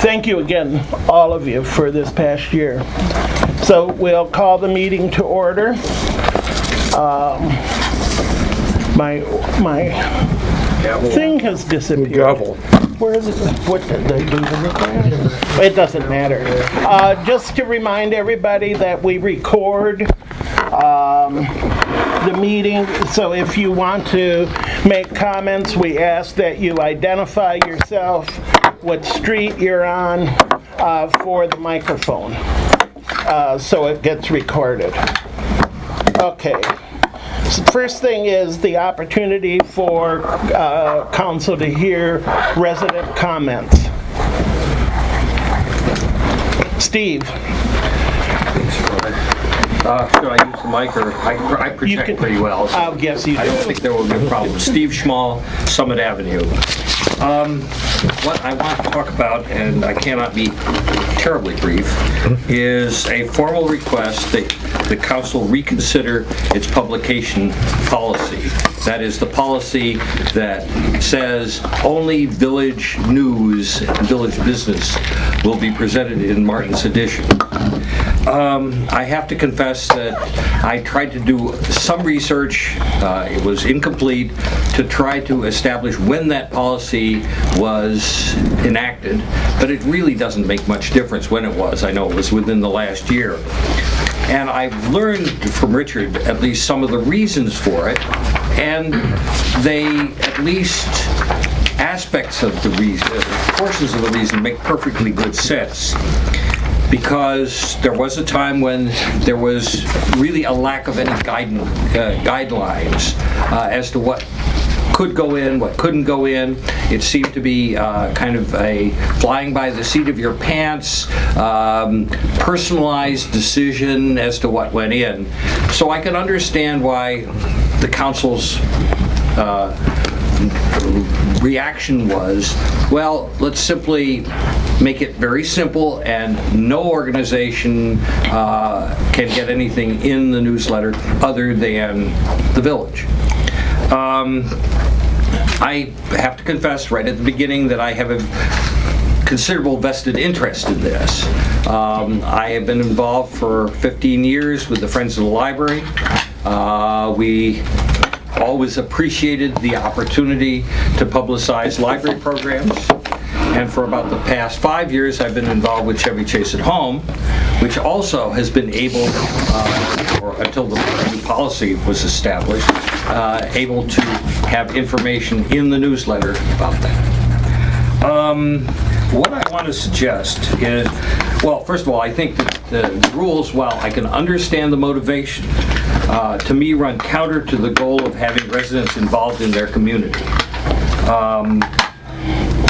thank you again, all of you, for this past year. So we'll call the meeting to order. My thing has disappeared. Gavel. Where is it? What did they do to it? It doesn't matter. Just to remind everybody that we record the meeting, so if you want to make comments, we ask that you identify yourself, what street you're on, for the microphone, so it gets recorded. Okay. So first thing is the opportunity for council to hear resident comments. Steve. Should I use the mic, or I project pretty well? So I guess you do. I don't think there will be a problem. Steve Schmall, Summit Avenue. What I want to talk about, and I cannot be terribly brief, is a formal request that the council reconsider its publication policy. That is the policy that says only village news and village business will be presented in Martin's edition. I have to confess that I tried to do some research, it was incomplete, to try to establish when that policy was enacted, but it really doesn't make much difference when it was. I know it was within the last year. And I've learned from Richard at least some of the reasons for it, and they, at least aspects of the reason, portions of the reason, make perfectly good sense. Because there was a time when there was really a lack of any guidelines as to what could go in, what couldn't go in. It seemed to be kind of a flying by the seat of your pants, personalized decision as to what went in. So I can understand why the council's reaction was, well, let's simply make it very simple, and no organization can get anything in the newsletter other than the village. I have to confess right at the beginning that I have a considerable vested interest in this. I have been involved for 15 years with the Friends of the Library. We always appreciated the opportunity to publicize library programs. And for about the past 5 years, I've been involved with Chevy Chase at Home, which also has been able, or until the new policy was established, able to have information in the newsletter about that. What I want to suggest is, well, first of all, I think that the rules, while I can understand the motivation, to me run counter to the goal of having residents involved in their community.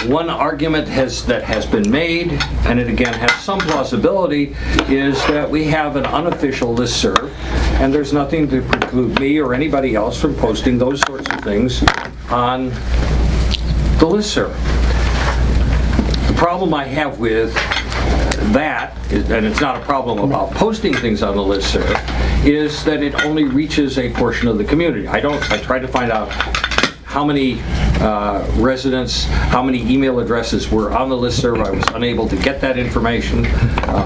One argument that has been made, and it again has some plausibility, is that we have an unofficial listserv, and there's nothing to preclude me or anybody else from posting those sorts of things on the listserv. The problem I have with that, and it's not a problem about posting things on the listserv, is that it only reaches a portion of the community. I try to find out how many residents, how many email addresses were on the listserv. I was unable to get that information.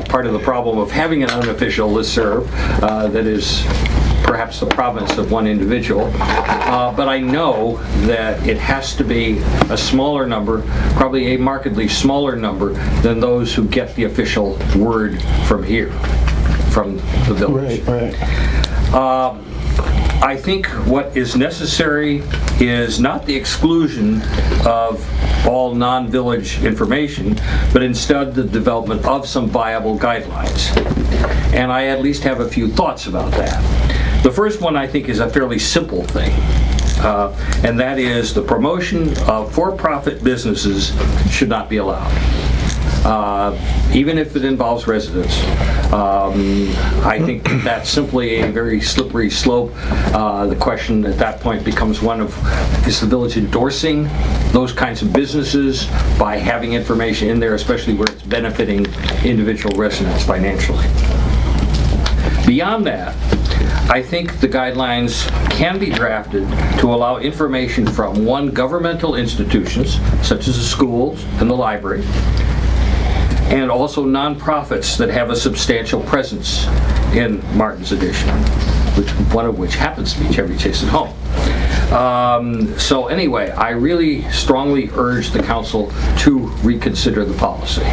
Part of the problem of having an unofficial listserv that is perhaps the province of one individual, but I know that it has to be a smaller number, probably a markedly smaller number than those who get the official word from here, from the village. Right. I think what is necessary is not the exclusion of all non-village information, but instead the development of some viable guidelines. And I at least have a few thoughts about that. The first one, I think, is a fairly simple thing, and that is the promotion of for-profit businesses should not be allowed. Even if it involves residents. I think that's simply a very slippery slope. The question at that point becomes one of, is the village endorsing those kinds of businesses by having information in there, especially where it's benefiting individual residents financially? Beyond that, I think the guidelines can be drafted to allow information from governmental institutions, such as the schools and the library, and also nonprofits that have a substantial presence in Martin's Edition, one of which happens to be Chevy Chase at Home. So anyway, I really strongly urge the council to reconsider the policy.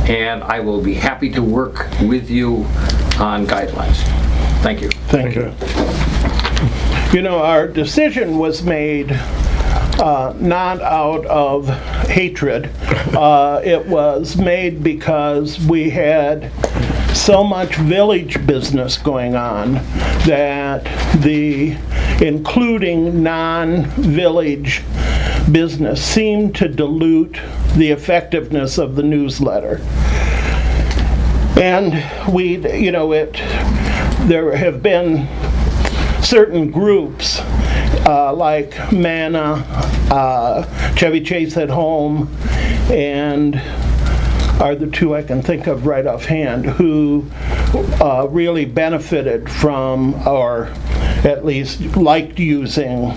And I will be happy to work with you on guidelines. Thank you. Thank you. You know, our decision was made not out of hatred. It was made because we had so much village business going on that including non-village business seemed to dilute the effectiveness of the newsletter. And there have been certain groups like MANA, Chevy Chase at Home, and are the two I can think of right offhand, who really benefited from, or at least liked using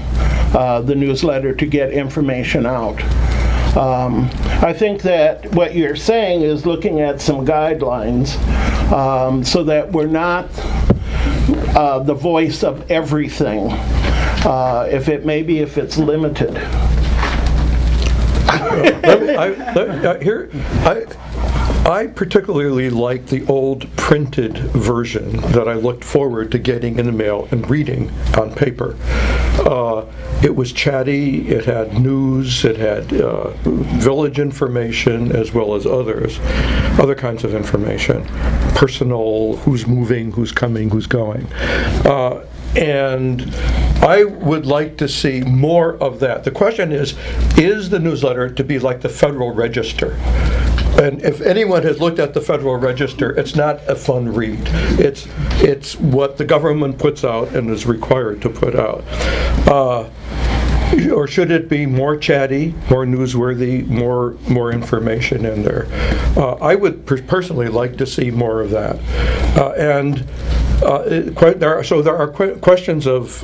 the newsletter to get information out. I think that what you're saying is looking at some guidelines so that we're not the voice of everything, if it's limited. I particularly like the old printed version that I looked forward to getting in the mail and reading on paper. It was chatty, it had news, it had village information as well as other kinds of information. Personal, who's moving, who's coming, who's going. And I would like to see more of that. The question is the newsletter to be like the Federal Register? And if anyone has looked at the Federal Register, it's not a fun read. It's what the government puts out and is required to put out. Or should it be more chatty, more newsworthy, more information in there? I would personally like to see more of that. There are questions of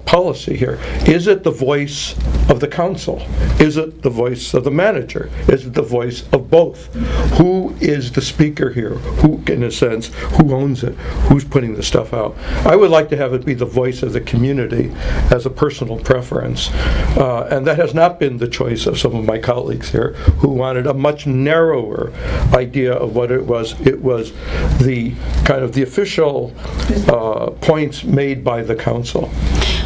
policy here. Is it the voice of the council? Is it the voice of the manager? Is it the voice of both? Who is the speaker here? Who, in a sense, who owns it? Who's putting the stuff out? I would like to have it be the voice of the community as a personal preference, and that has not been the choice of some of my colleagues here who wanted a much narrower idea of what it was. It was the kind of the official points made by the council.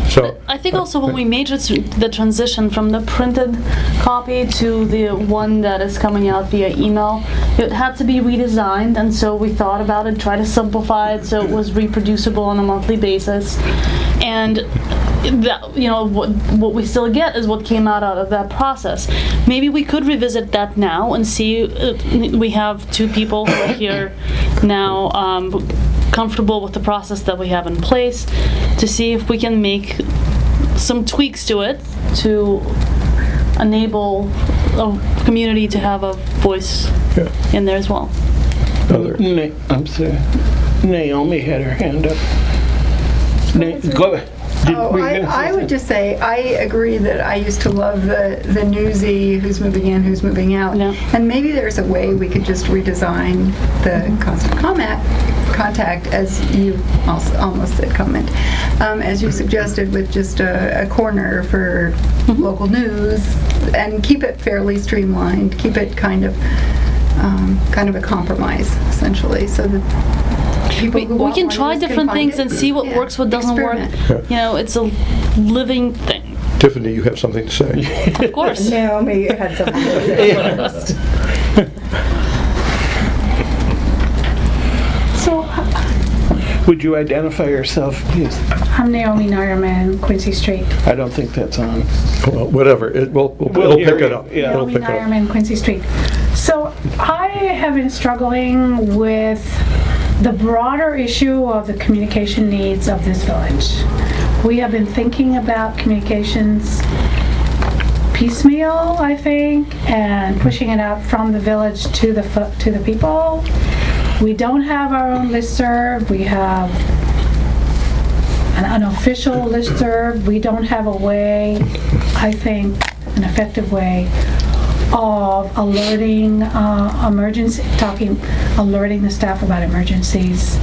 So I think also when we made the transition from the printed copy to the one that is coming out via email, it had to be redesigned, and so we thought about it, tried to simplify it so it was reproducible on a monthly basis. And that, what we still get is what came out of that process. Maybe we could revisit that now and see. We have two people who are here now, comfortable with the process that we have in place, to see if we can make some tweaks to it to enable a community to have a voice in there as well. I'm sorry. Naomi had her hand up. Go ahead. I would just say I agree that I used to love the newsy, who's moving in, who's moving out, and maybe there's a way we could just redesign the constant contact, as you almost said comment, as you suggested, with just a corner for local news, and keep it fairly streamlined, keep it kind of a compromise essentially, so that we can try different things and see what works, what doesn't work. It's a living thing. Tiffany, you have something to say? Of course. Naomi had something to say. So, would you identify yourself, please? I'm Naomi Nairman, Quincy Street. I don't think that's on. Well, whatever. We'll pick it up. Yeah. Naomi Nairman, Quincy Street. So, I have been struggling with the broader issue of the communication needs of this village. We have been thinking about communications piecemeal, I think, and pushing it out from the village to the people. We don't have our own listserv. We have an unofficial listserv. We don't have a way, I think, an effective way of alerting alerting the staff about emergencies.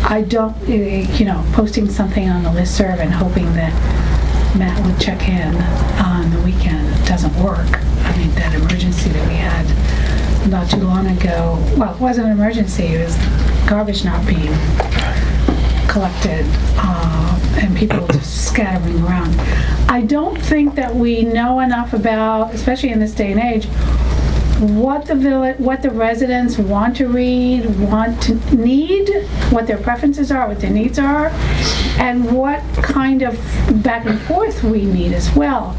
I don't, posting something on the listserv and hoping that Matt would check in on the weekend doesn't work. I mean, that emergency that we had not too long ago, well, it wasn't an emergency, it was garbage not being collected and people just scattering around. I don't think that we know enough about, especially in this day and age, what the residents want to read, need, what their preferences are, what their needs are, and what kind of back and forth we need as well.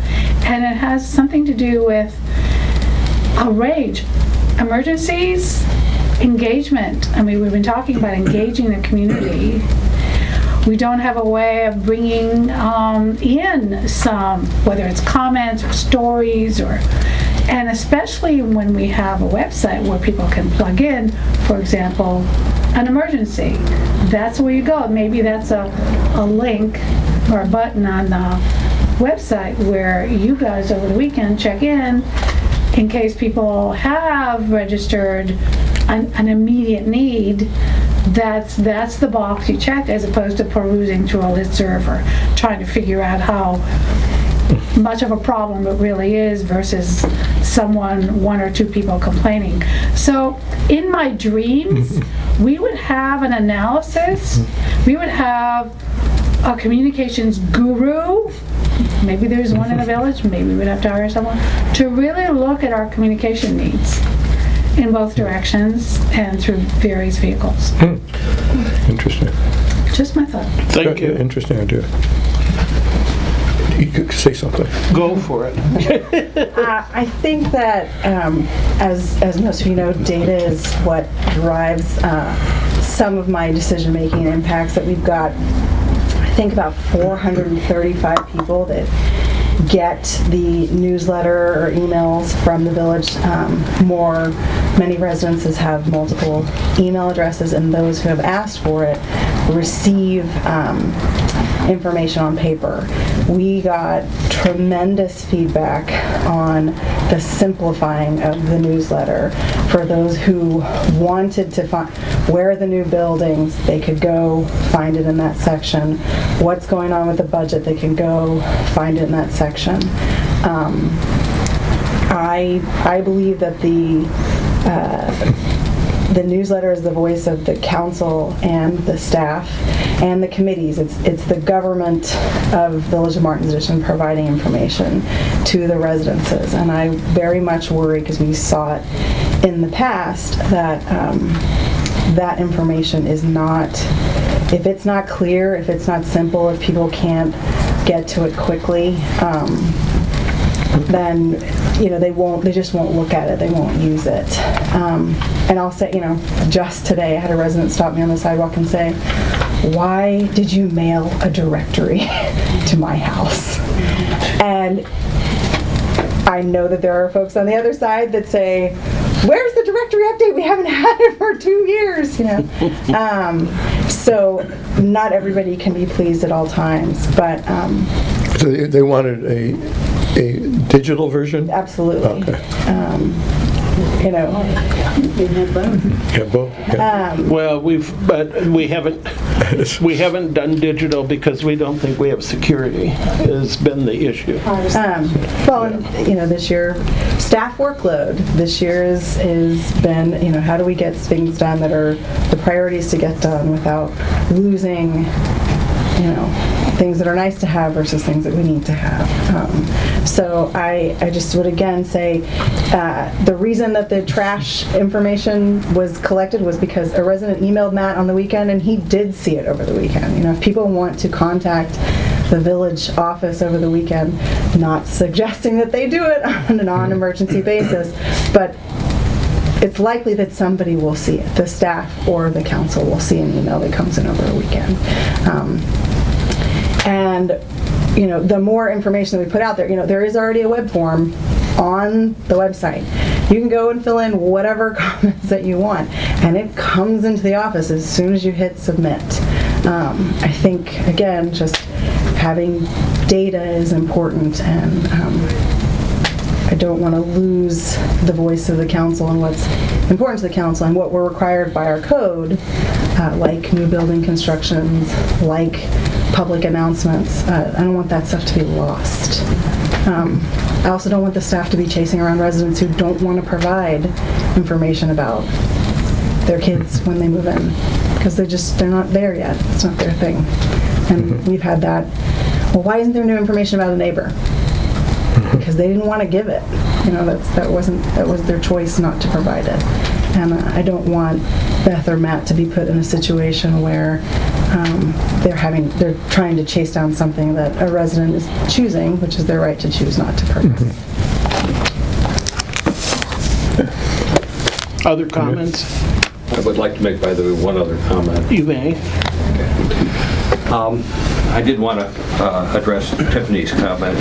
And it has something to do with a range. Emergencies, engagement. I mean, we've been talking about engaging the community. We don't have a way of bringing in some, whether it's comments or stories, and especially when we have a website where people can plug in, for example, an emergency. That's where you go. Maybe that's a link or a button on the website where you guys over the weekend check in case people have registered an immediate need. That's the box you check, as opposed to perusing through a listserv or trying to figure out how much of a problem it really is versus one or two people complaining. So in my dreams, we would have an analysis, we would have a communications guru, maybe there's one in the village, maybe we'd have to hire someone, to really look at our communication needs in both directions and through various vehicles. Interesting. Just my thought. Thank you. Interesting idea. You could say something. Go for it. I think that, as most of you know, data is what drives some of my decision-making and impacts. That we've got, I think, about 435 people that get the newsletter or emails from the village. Many residences have multiple email addresses, and those who have asked for it receive information on paper. We got tremendous feedback on the simplifying of the newsletter. For those who wanted to find where are the new buildings, they could go find it in that section. What's going on with the budget, they can go find it in that section. I believe that the newsletter is the voice of the council and the staff and the committees. It's the government of Village of Martin's Addition providing information to the residences. And I very much worry, because we saw it in the past, that that information is not, if it's not clear, if it's not simple, if people can't get to it quickly, then they just won't look at it, they won't use it. And I'll say, just today I had a resident stop me on the sidewalk and say, "Why did you mail a directory to my house?" And I know that there are folks on the other side that say, "Where's the directory update? We haven't had it for 2 years." So not everybody can be pleased at all times, but So they wanted a digital version? absolutely. Okay. Yeah, both. Yeah. Well, we haven't done digital because we don't think we have security, has been the issue. This year, staff workload. This year has been, how do we get things done that are the priorities to get done without losing, things that are nice to have versus things that we need to have. So I just would again say the reason that the trash information was collected was because a resident emailed Matt on the weekend, and he did see it over the weekend. If people want to contact the village office over the weekend, not suggesting that they do it on a non-emergency basis, but it's likely that somebody will see it. The staff or the council will see an email that comes in over a weekend. And the more information that we put out there, there is already a web form on the website. You can go and fill in whatever comments that you want, and it comes into the office as soon as you hit submit. I think, again, just having data is important, and I don't want to lose the voice of the council and what's important to the council and what we're required by our code, like new building constructions, like public announcements. I don't want that stuff to be lost. I also don't want the staff to be chasing around residents who don't want to provide information about their kids when they move in, because they're not there yet. It's not their thing. And we've had that. Well, why isn't there new information about a neighbor? Because they didn't want to give it. That was their choice not to provide it. And I don't want Beth or Matt to be put in a situation where they're trying to chase down something that a resident is choosing, which is their right to choose not to purchase. Other comments? I would like to make, by the way, one other comment. You may. I did want to address Tiffany's comment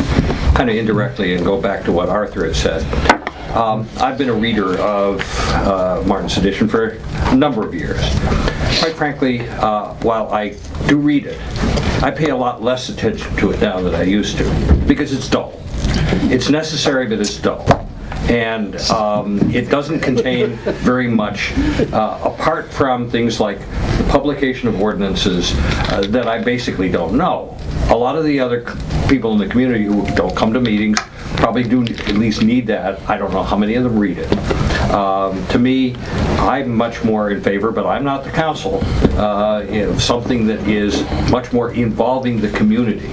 kind of indirectly and go back to what Arthur had said. I've been a reader of Martin's edition for a number of years. Quite frankly, while I do read it, I pay a lot less attention to it now than I used to, because it's dull. It's necessary, but it's dull. And it doesn't contain very much, apart from things like the publication of ordinances that I basically don't know. A lot of the other people in the community who don't come to meetings probably do at least need that. I don't know how many of them read it. To me, I'm much more in favor, but I'm not the council, of something that is much more involving the community.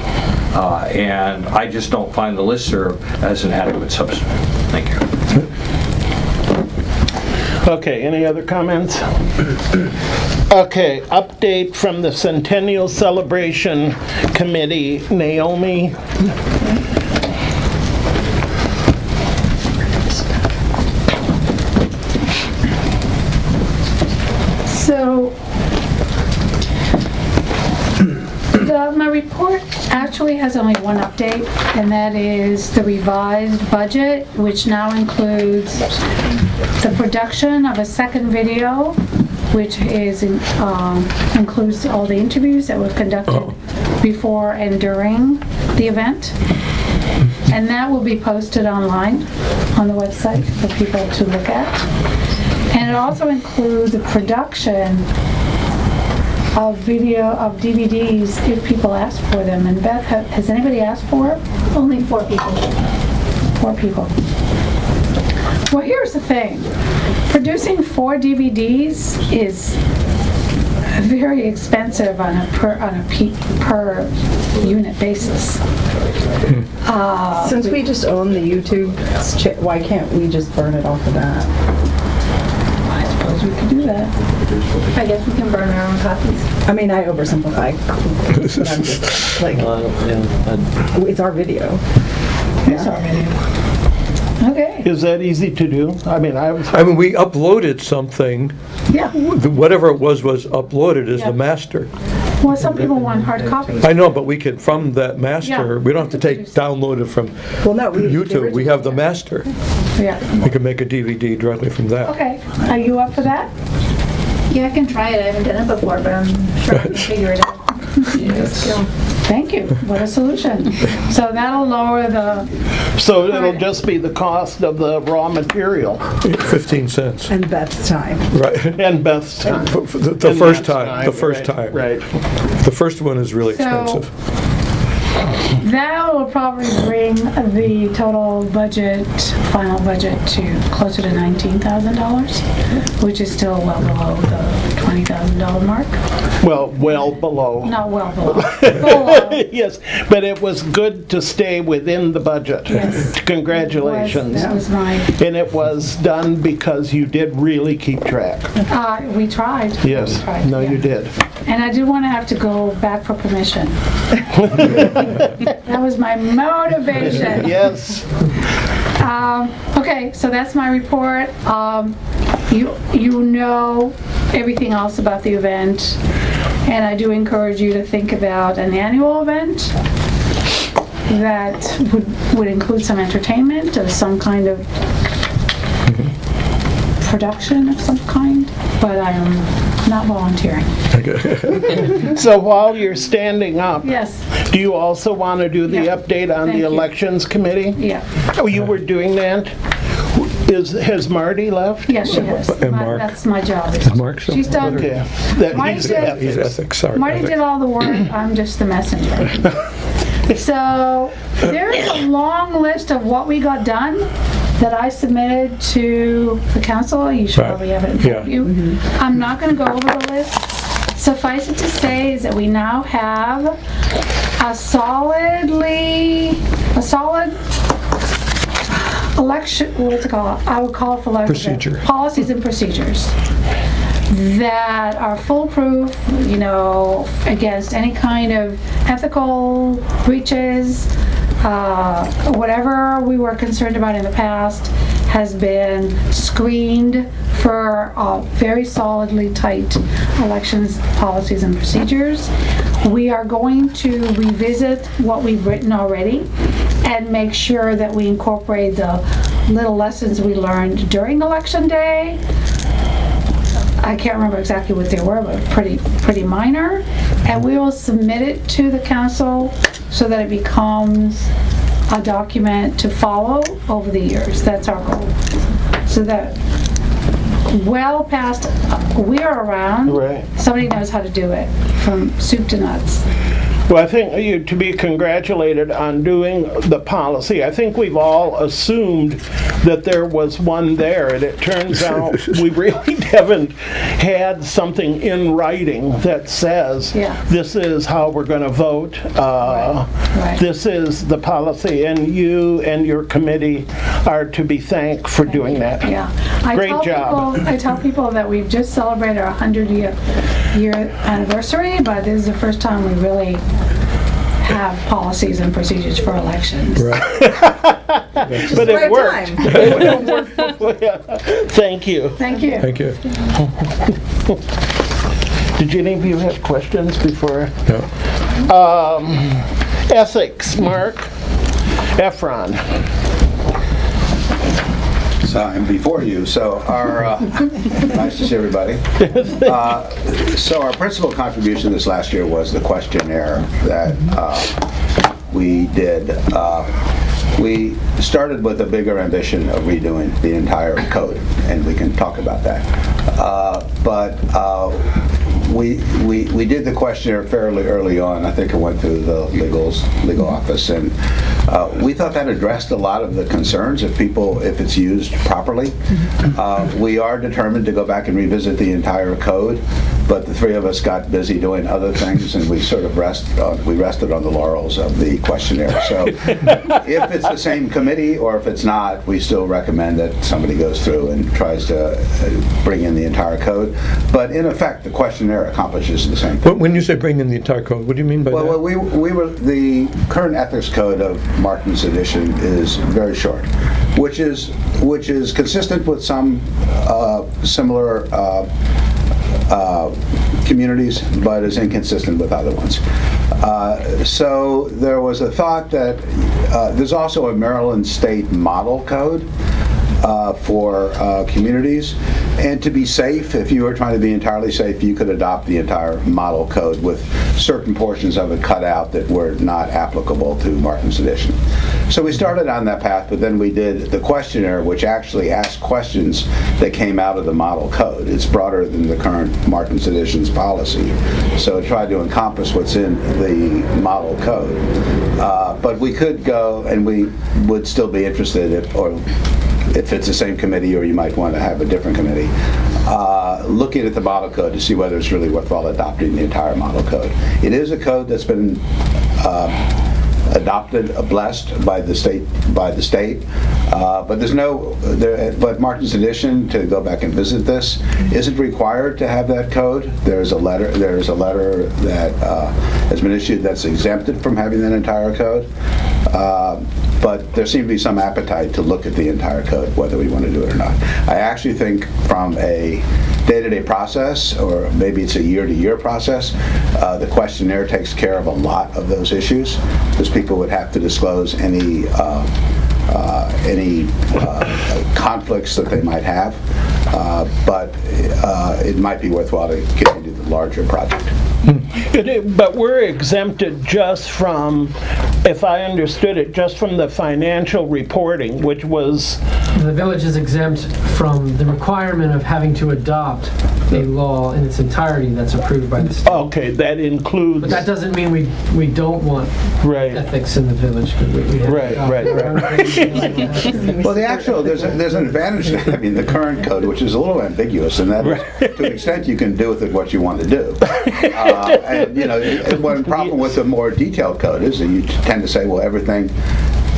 And I just don't find the listserv as an adequate substitute. Thank you. Okay, any other comments? Okay, update from the Centennial Celebration Committee. Naomi? So, my report actually has only one update, and that is the revised budget, which now includes the production of a second video, which includes all the interviews that were conducted before and during the event. And that will be posted online on the website for people to look at. And it also includes the production of DVDs if people ask for them. And Beth, has anybody asked for it? Only 4 people. 4 people. Well, here's the thing. Producing 4 DVDs is very expensive on a per unit basis. Since we just own the YouTube, why can't we just burn it off of that? I suppose we could do that. I guess we can burn our own copies. I mean, I oversimplify, but I'm just like, it's our video. It's our video. Okay. Is that easy to do? I mean, we uploaded something. Yeah. Whatever it was uploaded as Yeah. the master. Well, some people want hard copies. I know, but we can, from that master, Yeah. we don't have to download it from YouTube. We have the master. Yeah. We can make a DVD directly from that. Okay. Are you up for that? Yeah, I can try it. I haven't done it before, but I'm sure I can figure it out. Thank you. What a solution. So that'll lower the... So it'll just be the cost of the raw material 15 cents. And Beth's time. Right. and Beth's time. The And first Matt's time. The first right, time. Right. The first one is really So- expensive. That will probably bring the total budget, final budget, to closer to $19,000, which is still well below the $20,000 mark. Well below. Not well below. Below. Yes, but it was good to stay within the budget. Yes. Congratulations. That was mine. And it was done because you did really keep track. We tried. Yes. We tried, No, yeah. you did. And I did want to have to go back for permission. That was my motivation. Yes. Okay, so that's my report. You know everything else about the event, and I do encourage you to think about an annual event that would include some entertainment or some kind of production of some kind. But not volunteering. So while you're standing up, Yes, do you also want to do the Yeah. update on Thank the you. elections committee? yeah. Oh, you were doing that? Has Marty left? Yes, she has. And Mark? That's my job. Mark still- She's done. Okay. That Marty he's did- He's ethics. ethics, sorry. Marty ethics. did all the work, I'm just the messenger. So there's a long list of what we got done that I submitted to the council. You should Right. probably have it in front of Yeah. you. I'm not going to go over the list. Suffice it to say is that we now have a solid election, what's it called? I would call it for lack of a better- Procedure. Policies and procedures that are foolproof, against any kind of ethical breaches. Whatever we were concerned about in the past has been screened for very solidly tight elections policies and procedures. We are going to revisit what we've written already and make sure that we incorporate the little lessons we learned during Election Day. I can't remember exactly what they were, but pretty minor. And we will submit it to the council so that it becomes a document to follow over the years. That's our goal. So that well past we're around, Right. somebody knows how to do it from soup to nuts. Well, I think you to be congratulated on doing the policy. I think we've all assumed that there was one there, and it turns out we really haven't had something in writing that says, Yeah. this is how we're going to vote. Right. This is the policy, and you and your committee are to be thanked for doing that. Yeah. Great job. I tell people that we've just celebrated our 100-year anniversary, but this is the first time we really have policies and procedures for elections. But the it right worked. time. Thank you. Thank you. Thank you. Did any of you have questions before? No. Ethics, Mark Efron. So I'm before you, so our, nice to see everybody. So our principal contribution this last year was the questionnaire that we did. We started with a bigger ambition of redoing the entire code, and we can talk about that. But we did the questionnaire fairly early on. I think it went through the legal office, and we thought that addressed a lot of the concerns if it's used properly. We are determined to go back and revisit the entire code, but the three of us got busy doing other things, and we sort of rested on the laurels of the questionnaire. So if it's the same committee or if it's not, we still recommend that somebody goes through and tries to bring in the entire code. But in effect, the questionnaire accomplishes the same thing. But when you say bring in the entire code, what do you mean by Well, that? we were, the current ethics code of Martin's edition is very short, which is consistent with some similar communities, but is inconsistent with other ones. So there was a thought that there's also a Maryland state model code for communities, and to be safe, if you were trying to be entirely safe, you could adopt the entire model code with certain portions of it cut out that were not applicable to Martin's edition. So we started on that path, but then we did the questionnaire, which actually asked questions that came out of the model code. It's broader than the current Martin's edition's policy, so it tried to encompass what's in the model code. But we could go, and we would still be interested if it's the same committee, or you might want to have a different committee, looking at the model code to see whether it's really worthwhile adopting the entire model code. It is a code that's been adopted, blessed by the state, but but Martin's edition, to go back and visit this, isn't required to have that code. There's a letter that has been issued that's exempted from having that entire code. But there seemed to be some appetite to look at the entire code, whether we want to do it or not. I actually think from a day-to-day process, or maybe it's a year-to-year process, the questionnaire takes care of a lot of those issues, because people would have to disclose any any conflicts that they might have, but it might be worthwhile to continue the larger project. But we're exempted just from, if I understood it, just from the financial reporting, which was, The village is exempt from the requirement of having to adopt a law in its entirety that's approved by the state. okay, that includes... But that doesn't mean we don't want Right. ethics in the village. 'Cause we have Right. Well, there's an advantage to having the current code, which is a little ambiguous, and that is, to an extent, you can do with it what you want to do. And, one problem with the more detailed code is that you tend to say, well, everything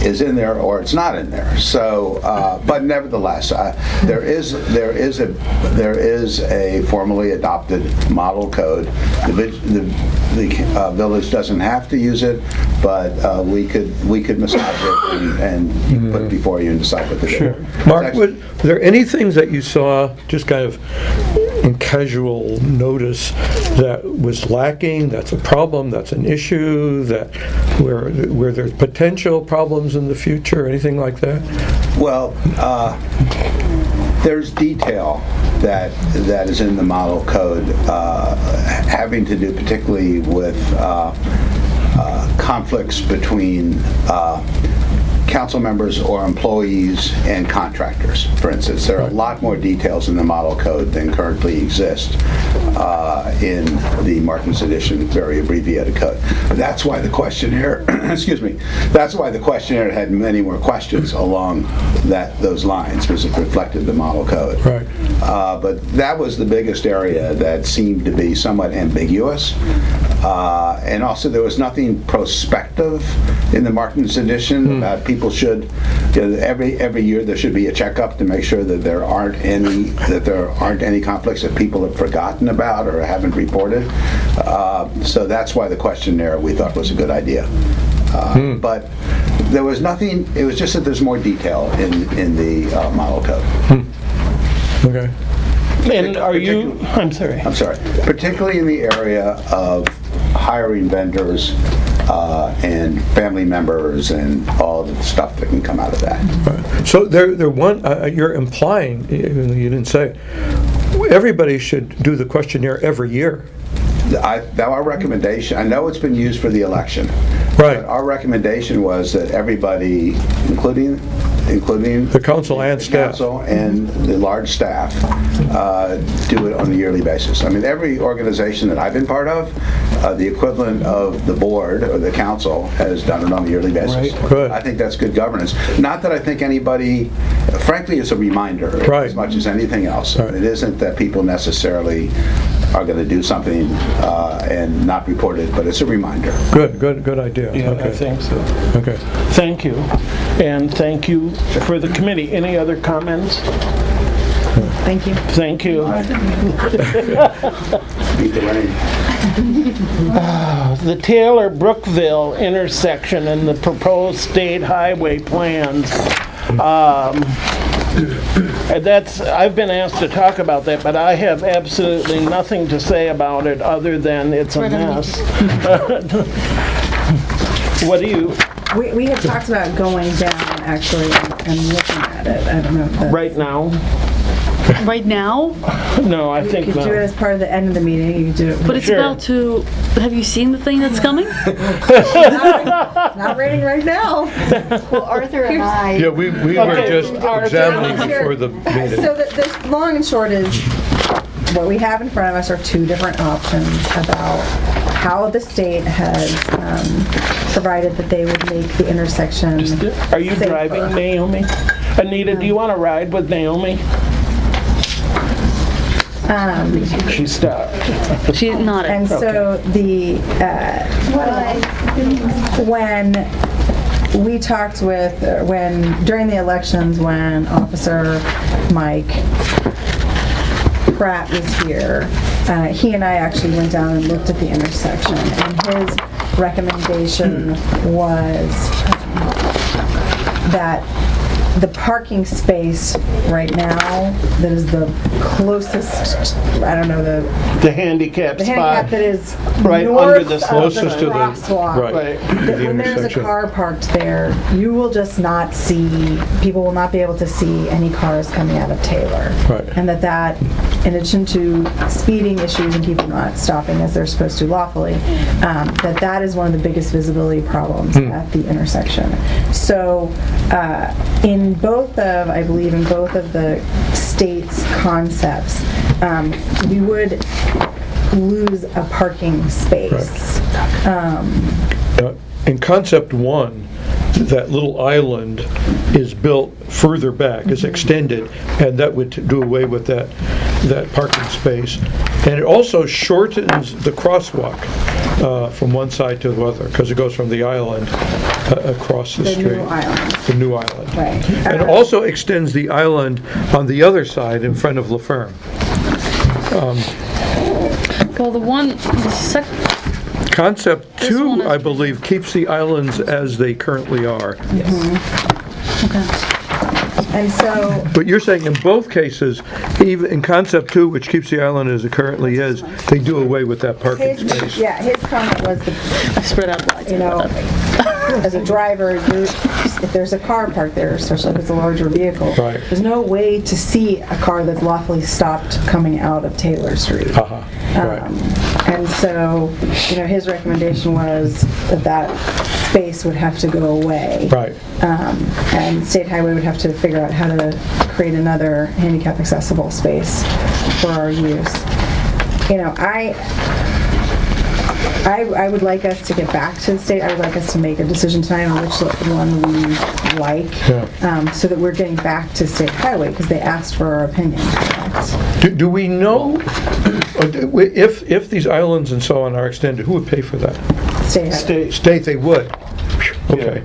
is in there or it's not in there. So, but nevertheless, there is a formally adopted model code. The village doesn't have to use it, but we could massage it and put it before you and decide what to do. Mark, were there any things that you saw just kind of in casual notice that was lacking, that's a problem, that's an issue, that where there's potential problems in the future, anything like that? Well, there's detail that is in the model code having to do particularly with conflicts between council members or employees and contractors, for instance. There are a lot more details in the model code than currently exist in the Martin's Edition very abbreviated code. That's why the questionnaire, excuse me, that's why the questionnaire had many more questions along those lines, because it reflected the model code. Right. But that was the biggest area that seemed to be somewhat ambiguous. And also there was nothing prospective in the Martin's Edition about people should, every year there should be a checkup to make sure that there aren't any conflicts that people have forgotten about or haven't reported. So that's why the questionnaire we thought was a good idea. But there was nothing, it was just that there's more detail in the model code. Okay. And I'm sorry. I'm sorry. Particularly in the area of hiring vendors and family members and all the stuff that can come out of that. So you're implying, even though you didn't say, everybody should do the questionnaire every year. Our recommendation, I know it's been used for the election. Right. But our recommendation was that everybody, including The council and staff. council and the large staff, do it on a yearly basis. I mean, every organization that I've been part of, the equivalent of the board or the council has done it on a yearly basis. Right. Good. I think that's good governance. Not that I think anybody, frankly, it's a reminder Right. as much as anything else. Right. It isn't that people necessarily are going to do something and not report it, but it's a reminder. Good idea. Yeah, Okay. I think so. Okay. Thank you. And thank you for the committee. Any other comments? Thank you. Thank you. Beat the rain. The Taylor-Brookville intersection and the proposed state highway plans. I've been asked to talk about that, but I have absolutely nothing to say about it other than it's a mess. What do you, We had talked about going down, actually, and looking at it. I don't know if that's... right now? Right now? No, I You think could do it no. as part of the end of the meeting. You could do it... But it's Sure. about to, have you seen the thing that's coming? It's not raining right now. Well, Arthur and I... Yeah, we were Okay, just Arthur. examining before the meeting. So the long and short is, what we have in front of us are two different options about how the state has provided that they would make the intersection Are you safer. driving, Naomi? Anita, do you want to ride with Naomi? She stopped. She nodded. And so when we talked with, during the elections, when Officer Mike Pratt was here, he and I actually went down and looked at the intersection, and his recommendation was that the parking space right now that is the closest, I don't know, The handicap the spot. handicap that is Right north under the of closest to the- crosswalk. right. That The when there's a intersection. car parked there, you will just not see, people will not be able to see any cars coming out of Taylor. Right. And that, in addition to speeding issues and people not stopping as they're supposed to lawfully, that is one of the biggest visibility problems at the intersection. So, I believe in both of the state's concepts, we would lose a parking space. In concept 1, that little island is built further back, is extended, and that would do away with that parking space. And it also shortens the crosswalk from one side to the other, because it goes from the island across the street. The new island. The new island. Right. And it also extends the island on the other side in front of La Ferme. Well, the second, Concept This one 2, is- I believe, keeps the islands as they currently are. And so, But you're saying in both cases, even in concept 2, which keeps the island as it currently is, they do away with that parking space. his comment was I spread out wide. you know, as a driver, if there's a car parked there, especially if it's a larger vehicle, Right. there's no way to see a car that's lawfully stopped coming out of Taylor Street. Right. And so, his recommendation was that space would have to go away. Right. And State Highway would have to figure out how to create another handicap accessible space for our use. I would like us to get back to the state. I would like us to make a decision tonight on which one we like, so that we're getting back to State Highway, because they asked for our opinion. Do we know, if these islands and so on are extended, who would pay for that? State Highway. State they would. Okay.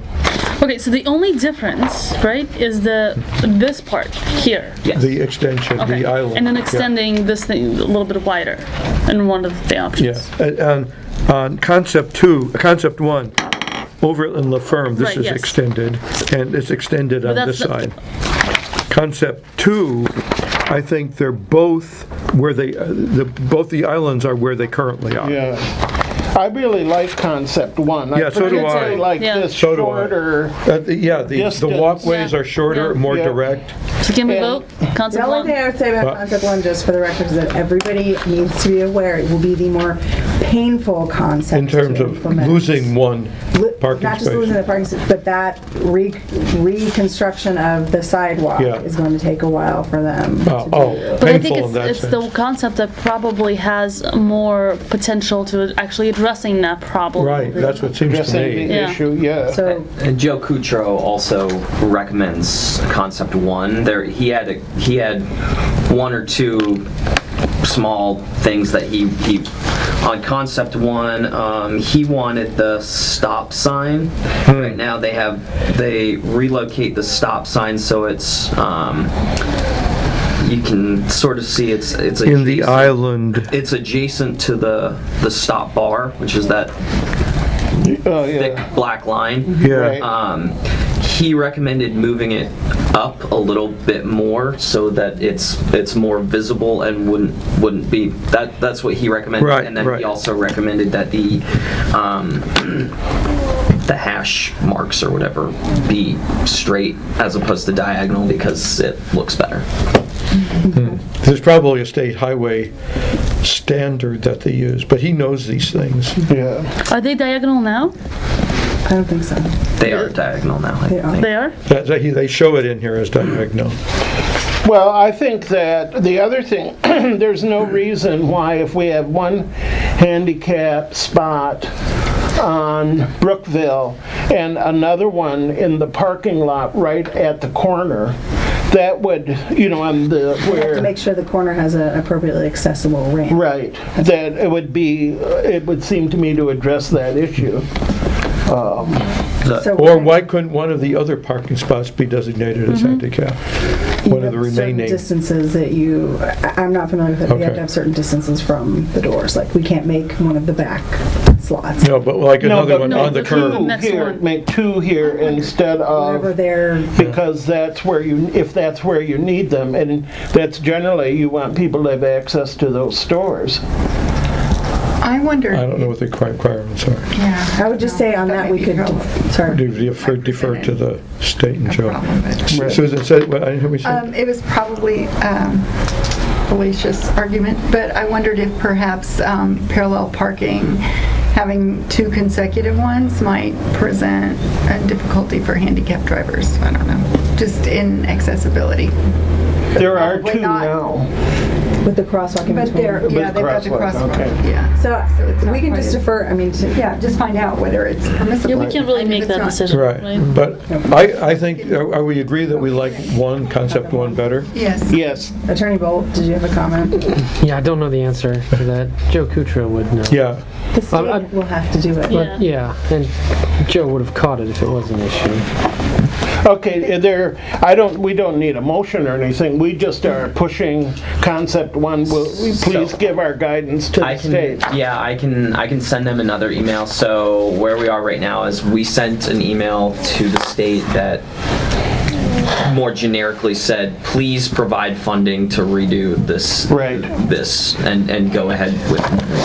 Okay, so the only difference, right, is this part here. The extension, Okay. the island. And then yeah. extending this thing a little bit wider, in one of the options. Yeah, and on concept 1, over in La Ferme, this Right, is yes. extended, and it's extended on But this that's side. Concept 2, I think they're both where they, both the islands are where they currently are. Yeah. I really like concept 1. Yeah, so do I. particularly like Yeah. this So do I. shorter. Yeah, the Distance. walkways Yeah. are shorter, Yeah. more Yeah. direct. So can we And- vote? The Concept only one? thing I would say about What? concept 1, just for the record, is that everybody needs to be aware it will be the more painful concept In terms to of implement. losing one parking Not just losing space. the parking space, but that reconstruction of the sidewalk Yeah. is going to take a while for them to do. But I think Painful in that it's the sense. concept that probably has more potential to actually addressing that problem. Right, that's what seems to Addressing me. the Yeah. issue, yeah. So, And Joe Cutro also recommends concept 1. He had one or two small things that he on concept 1. He wanted the stop sign. Right now they relocate the stop sign so it's you can sort of see it's In the adjacent- island, It's adjacent to the stop bar, which is that Oh, thick yeah. black line. yeah. Right. He recommended moving it up a little bit more so that it's more visible and wouldn't be that's what he recommended. Right, and then right. he also recommended that the hash marks or whatever be straight as opposed to diagonal because it looks better. There's probably a state highway standard that they use, but he knows these things. Yeah. Are they diagonal now? I don't think so. They are diagonal now. I They are. think. They are? They show it in here as diagonal. Well, I think that the other thing, there's no reason why if we have one handicap spot on Brookville and another one in the parking lot right at the corner, that would, on the, We have to where, make sure the corner has an appropriately accessible ramp. right, that it would seem to me to address that issue. So Or why couldn't one of the other parking spots be designated as handicap? you One of the have certain remaining. distances that I'm not familiar with it, but you have Okay. to have certain distances from the doors. Like, we can't make one of the back slots. No, but like another one on the the curb. curb. Next Here, one. make 2 here instead Wherever of, they're, because that's where if that's where you need them, and that's generally, you want people to have access to those stores. I wondered. I don't know what the requirements are. Yeah. I would just say on that may we be could, helpful. sorry. Defer to the state and No Joe. problem, but- Susan said, what, I didn't hear what you said? It was probably fallacious argument, but I wondered if perhaps parallel parking, having 2 consecutive ones might present a difficulty for handicapped drivers. I don't know, just in accessibility. There are Probably 2 not. now. With the crosswalk in But between. they're, yeah, they've got the crosswalk, crosswalk, okay. yeah. So it's not we can quite just as- defer, I mean, Yeah, just find out whether it's permissible. Yeah, we can't really And if make it's that not- decision, Right, right? but I think, are we agree that we like concept 1 better? Yes. Yes, Attorney Bolt, did you have a comment? Yeah, I don't know the answer to that. Joe Kutra would know. Yeah, The state will have to do it. Yeah. Yeah, and Joe would have caught it if it was an issue. okay, we don't need a motion or anything, we just are pushing concept 1. Will we please give our guidance to I the can, state? yeah, I can send them another email. So where we are right now is we sent an email to the state that more generically said, please provide funding to redo this, Right. and go ahead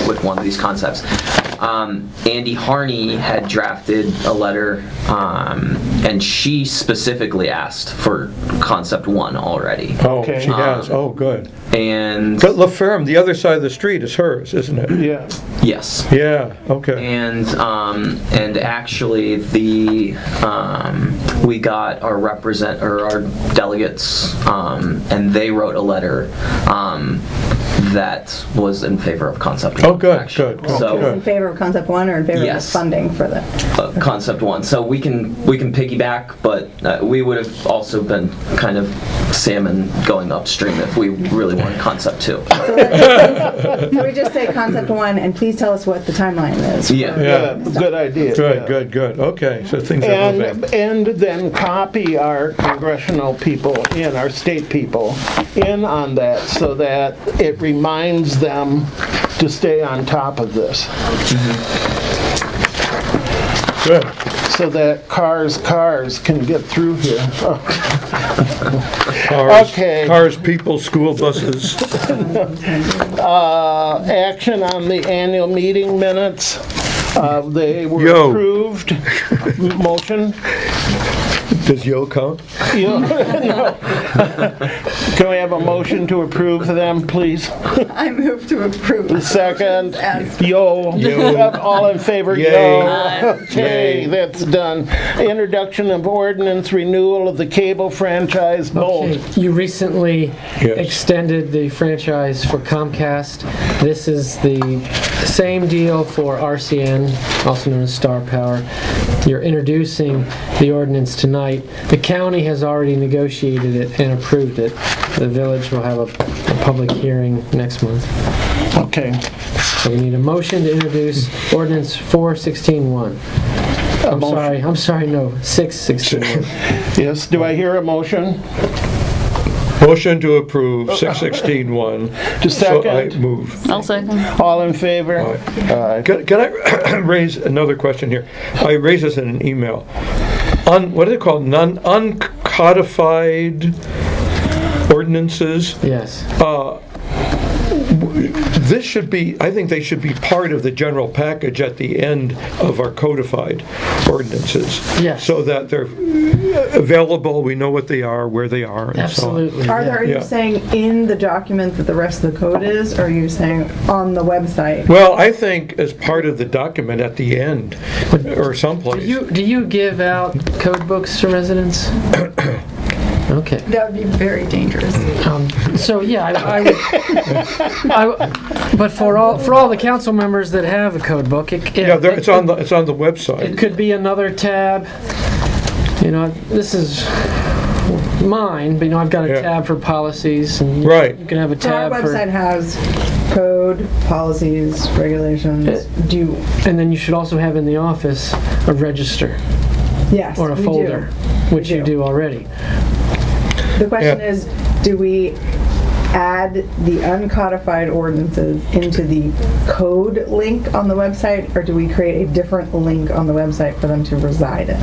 with one of these concepts. Andy Harney had drafted a letter, and she specifically asked for concept 1 already. oh, Okay. she has, oh, good. And But La Ferme, the other side of the street is hers, isn't it? Yeah, yes. Yeah, okay. And actually we got our delegates, and they wrote a letter that was in favor of concept 1. Oh, good, actually. good, So In favor of concept 1 or in favor of Yes. the funding for the? concept 1. So we can piggyback, but we would have also been kind of salmon going upstream if we really wanted concept 2. Can we just say concept 1 and please tell us what the timeline is? Yeah. yeah, good idea. yeah. Good, okay, so things are moving. And then copy our congressional people in, our state people in on that, so that it reminds them to stay on top of this, Good. so that cars can get through here. Cars, Okay. Cars, people, school buses. Action on the annual meeting minutes. They were Yo. approved. Motion. Does Yo count? No. Can we have a motion to approve them, please? I move to approve. Second, As- yo. All in favor, Yay. yo. Okay, Yay. that's done. Introduction of ordinance, renewal of the cable franchise, both. Okay, you recently Yes. extended the franchise for Comcast. This is the same deal for RCN, also known as Star Power. You're introducing the ordinance tonight. The county has already negotiated it and approved it. The village will have a public hearing next month. Okay. So we need a motion to introduce ordinance 416-1. I'm sorry, no, 616-1. Yes, do I hear a motion? Motion to approve 616-1. To So I second? move. I'll second. All in favor? Aye. Can I raise another question here? I raised this in an email. What are they called? Uncodified ordinances? Yes. This should be, I think they should be part of the general package at the end of our codified ordinances. Yes. So that they're available, we know what they are, where they are, and so on. Absolutely. Are yeah. you saying in the document that the rest of the code is, or are you saying on the website? Well, I think as part of the document at the end, or someplace. Do you give out code books to residents? Okay. That would be very dangerous. So yeah, but for all the council members that have a code book, It's on the website. it could be another tab. You know, this is mine, but I've got a Yeah. tab for policies, and Right. you can have a So our tab for. website has code, policies, regulations. Do you, And then you should also have in the office a register yes, or a we folder, do. which you do already. The question Yeah. is, do we add the uncodified ordinances into the code link on the website, or do we create a different link on the website for them to reside in?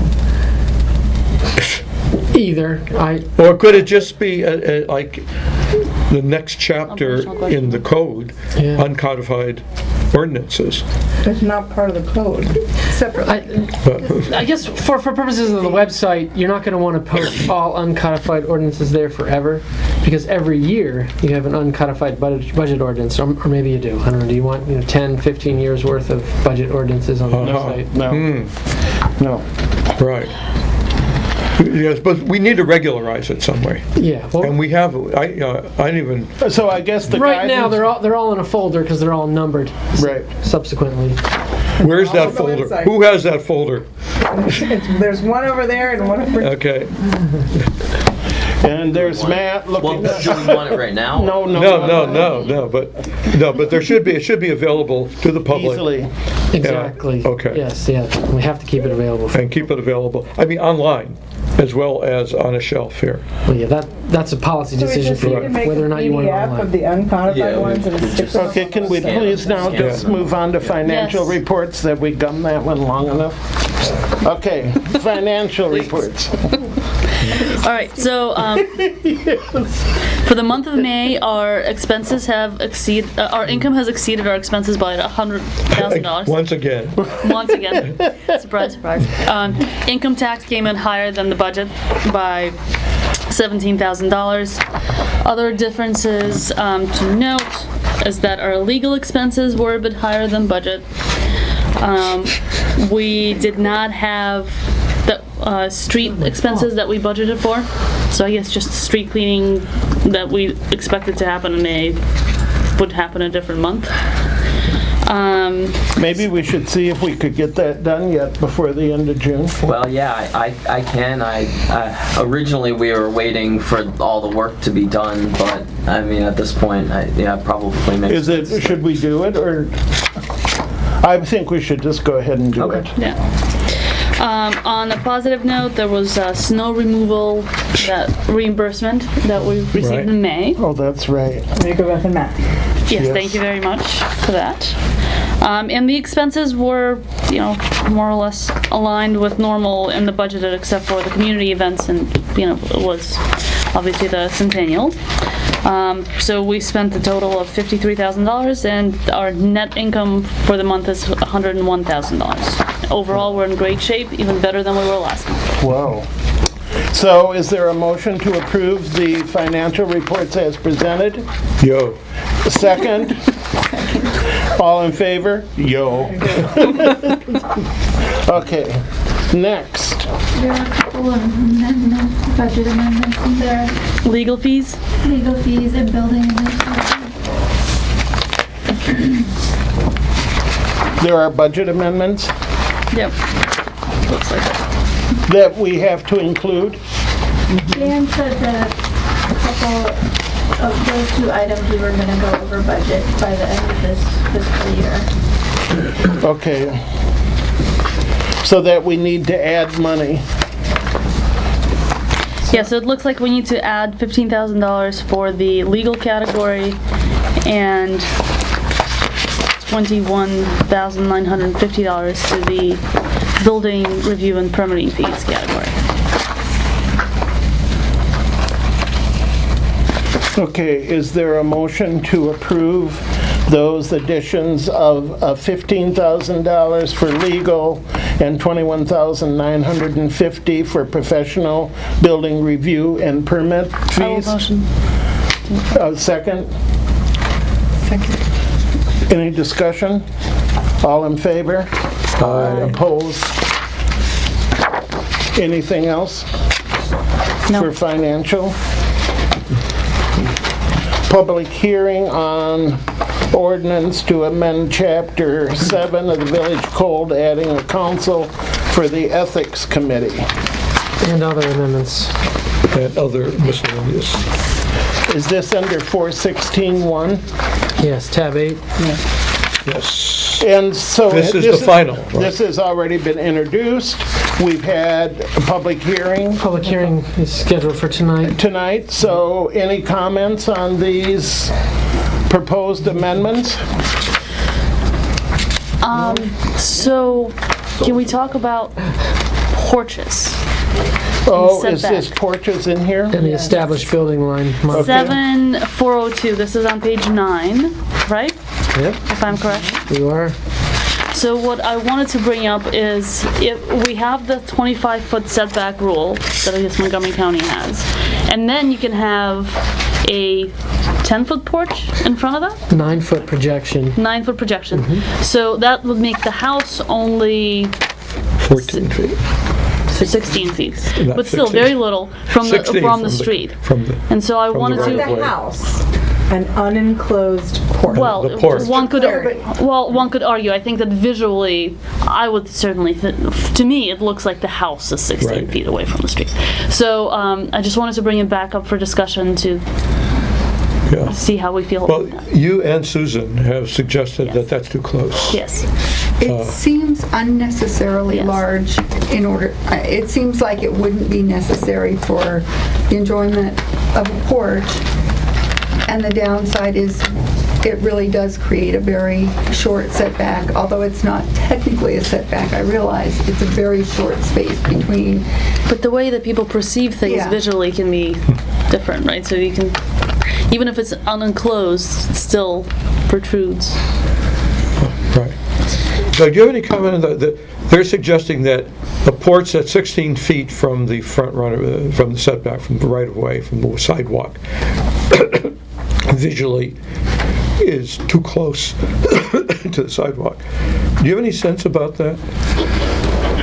Either. Or could it just be like the next chapter in the code, Yeah. uncodified ordinances? It's not part of the code. Separately. I guess for purposes of the website, you're not going to want to post all uncodified ordinances there forever, because every year you have an uncodified budget ordinance, or maybe you do. I don't know. Do you want 10, 15 years worth of budget ordinances on the website? No. Right. Yes, but we need to regularize it some way. Yeah. Well, And we have, I didn't even, So I guess the right now guidance- they're all in a folder because they're all numbered. Right. Subsequently. where's On that the folder? website. Who has that folder? There's one over there and one over Okay. And there's Matt looking Well, at... do we want it right now? No, But it should be available to the public. Easily. Exactly. Okay. Yes. Yeah. We have to keep it available. And keep it available, I mean, online, as well as on a shelf here. Well, yeah. That's a policy So we decision just need to for make whether or a not you want it PDF online. of the uncodified Yeah, ones and stick them Okay, can we Scan please them. now Scan just them. move on to financial Yes. reports? That we gummed that one long enough? Okay, financial reports. All right, so for the month of May, our expenses have our income has exceeded our expenses by $100,000. Once again. Once again, surprise, surprise. Income tax came in higher than the budget by $17,000. Other differences to note is that our legal expenses were a bit higher than budget. We did not have the street expenses that we budgeted for. So I guess just street cleaning that we expected to happen in May would happen a different month. Maybe we should see if we could get that done yet before the end of June. Well, yeah, I can. Originally we were waiting for all the work to be done, but I mean at this point, probably makes sense. Should we do it, or? I think we should just go ahead and do it. Yeah. On a positive note, there was snow removal reimbursement that we received Right. in May. Oh, that's right. There you go, Beth and Matt. Yes, Yes. thank you very much for that. And the expenses were, more or less aligned with normal in the budgeted, except for the community events, and it was obviously the centennial. So we spent a total of $53,000, and our net income for the month is $101,000. Overall, we're in great shape, even better than we were last month. Wow. So is there a motion to approve the financial reports as presented? Yo. Second? All in favor? Yo. Okay, next. There are a couple of budget amendments in there, Legal fees? legal fees and building administration. There are budget amendments Yep. Looks like it. that we have to include. Dan said that a couple of those two items we were gonna go over budget by the end of this fiscal year. Okay. So that we need to add money. Yeah, so it looks like we need to add $15,000 for the legal category and $21,950 to the building review and permitting fees category. Okay, is there a motion to approve those additions of $15,000 for legal and $21,950 for professional building review and permit I will fees? motion. Second? Second. Any discussion? All in favor? Aye. Opposed? Anything else? No. For financial? Public hearing on ordinance to amend Chapter 7 of the Village Code, adding a council for the Ethics Committee. And other amendments. And other miscellaneous. Is this under 416-1? Yes, tab 8. Yes. And so This is the final, right? This has already been introduced. We've had a public hearing Public hearing is scheduled for tonight. tonight, so any comments on these proposed amendments? So, can we talk about porches? Oh, is setback. this porches in here? And the established building line mark. 7402, this is on page 9, right? Yep, If I'm correct. you are. So what I wanted to bring up is, if we have the 25-foot setback rule that I guess Montgomery County has, and then you can have a 10-foot porch in front of that? 9-foot projection, 9-foot projection. So that would make the house only 14 feet. 16 feet, Not but still 16. very little from the 16 street. From the, And so I from the wanted right to. of way. The house, an unenclosed porch. Well, The porch. one could Clarity. one could argue. I think that visually, I would certainly. To me, it looks like the house is 16 Right. feet away from the street. So I just wanted to bring it back up for discussion to yeah. see how we feel Well, about that. you and Susan have suggested that that's too close. Yes. It seems unnecessarily Yes. large in order, it seems like it wouldn't be necessary for the enjoyment of a porch. And the downside is it really does create a very short setback, although it's not technically a setback, I realize. It's a very short space between. But the way that people perceive things Yeah. visually can be different, right? So you can, even if it's unenclosed, it still protrudes. Right. So do you have any comment on that? They're suggesting that the porch that's 16 feet from the front run, from the setback, from the right of way, from the sidewalk, visually is too close to the sidewalk. Do you have any sense about that?